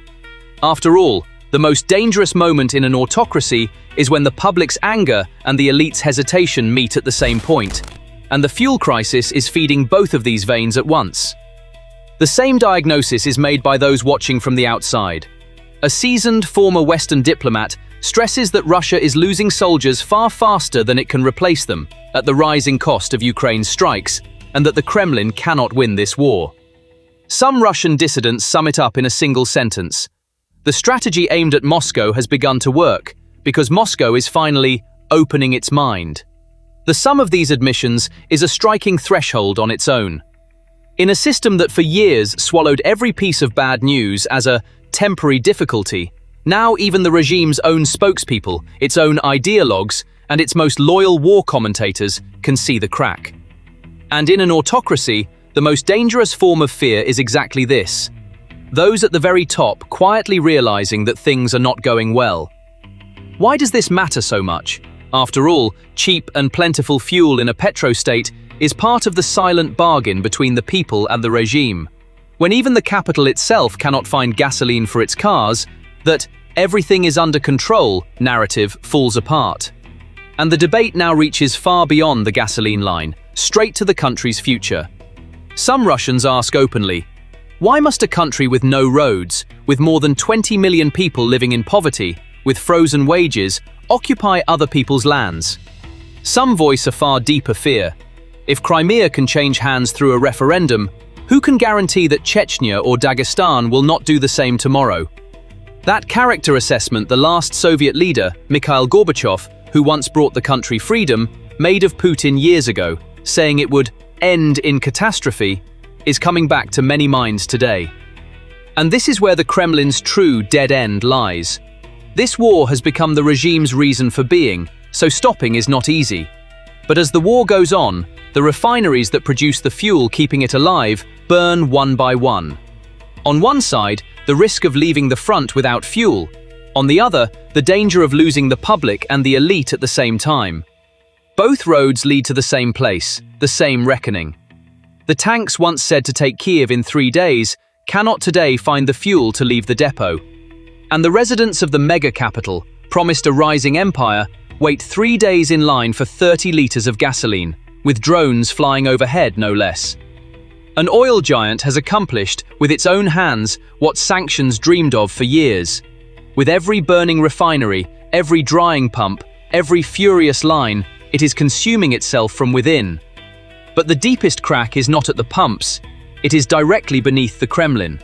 After all, the most dangerous moment in an autocracy is when the public's anger and the elite's hesitation meet at the same point, and the fuel crisis is feeding both of these veins at once. The same diagnosis is made by those watching from the outside. A seasoned former Western diplomat stresses that Russia is losing soldiers far faster than it can replace them, at the rising cost of Ukraine's strikes, and that the Kremlin cannot win this war. Some Russian dissidents sum it up in a single sentence: the strategy aimed at Moscow has begun to work, because Moscow is finally opening its mind. The sum of these admissions is a striking threshold on its own. In a system that for years swallowed every piece of bad news as a temporary difficulty, now even the regime's own spokespeople, its own ideologues, and its most loyal war commentators can see the crack. And in an autocracy, the most dangerous form of fear is exactly this: those at the very top quietly realizing that things are not going well. Why does this matter so much? After all, cheap and plentiful fuel in a petrostate is part of the silent bargain between the people and the regime. When even the capital itself cannot find gasoline for its cars, that everything is under control narrative falls apart. And the debate now reaches far beyond the gasoline line, straight to the country's future. Some Russians ask openly, why must a country with no roads, with more than 20 million people living in poverty, with frozen wages, occupy other people's lands. Some voice a far deeper fear. If Crimea can change hands through a referendum, who can guarantee that Chechnya or Dagestan will not do the same tomorrow? That character assessment the last Soviet leader, Mikhail Gorbachev, who once brought the country freedom, made of Putin years ago, saying it would end in catastrophe, is coming back to many minds today. And this is where the Kremlin's true dead end lies. This war has become the regime's reason for being, so stopping is not easy. But as the war goes on, the refineries that produce the fuel keeping it alive burn one by one. On one side, the risk of leaving the front without fuel. On the other, the danger of losing the public and the elite at the same time. Both roads lead to the same place, the same reckoning. The tanks once said to take Kiev in 3 days cannot today find the fuel to leave the depot. And the residents of the mega capital, promised a rising empire, wait 3 days in line for 30 litres of gasoline, with drones flying overhead no less. An oil giant has accomplished, with its own hands, what sanctions dreamed of for years. With every burning refinery, every drying pump, every furious line, it is consuming itself from within. But the deepest crack is not at the pumps, it is directly beneath the Kremlin.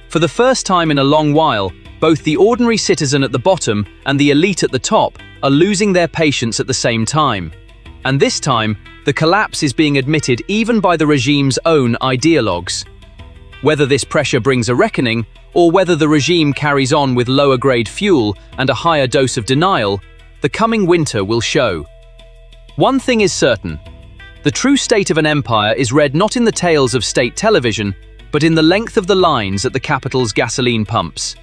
For the first time in a long while, both the ordinary citizen at the bottom and the elite at the top are losing their patience at the same time. And this time, the collapse is being admitted even by the regime's own ideologues. Whether this pressure brings a reckoning, or whether the regime carries on with lower-grade fuel and a higher dose of denial, the coming winter will show. One thing is certain. The true state of an empire is read not in the tales of state television, but in the length of the lines at the capital's gasoline pumps.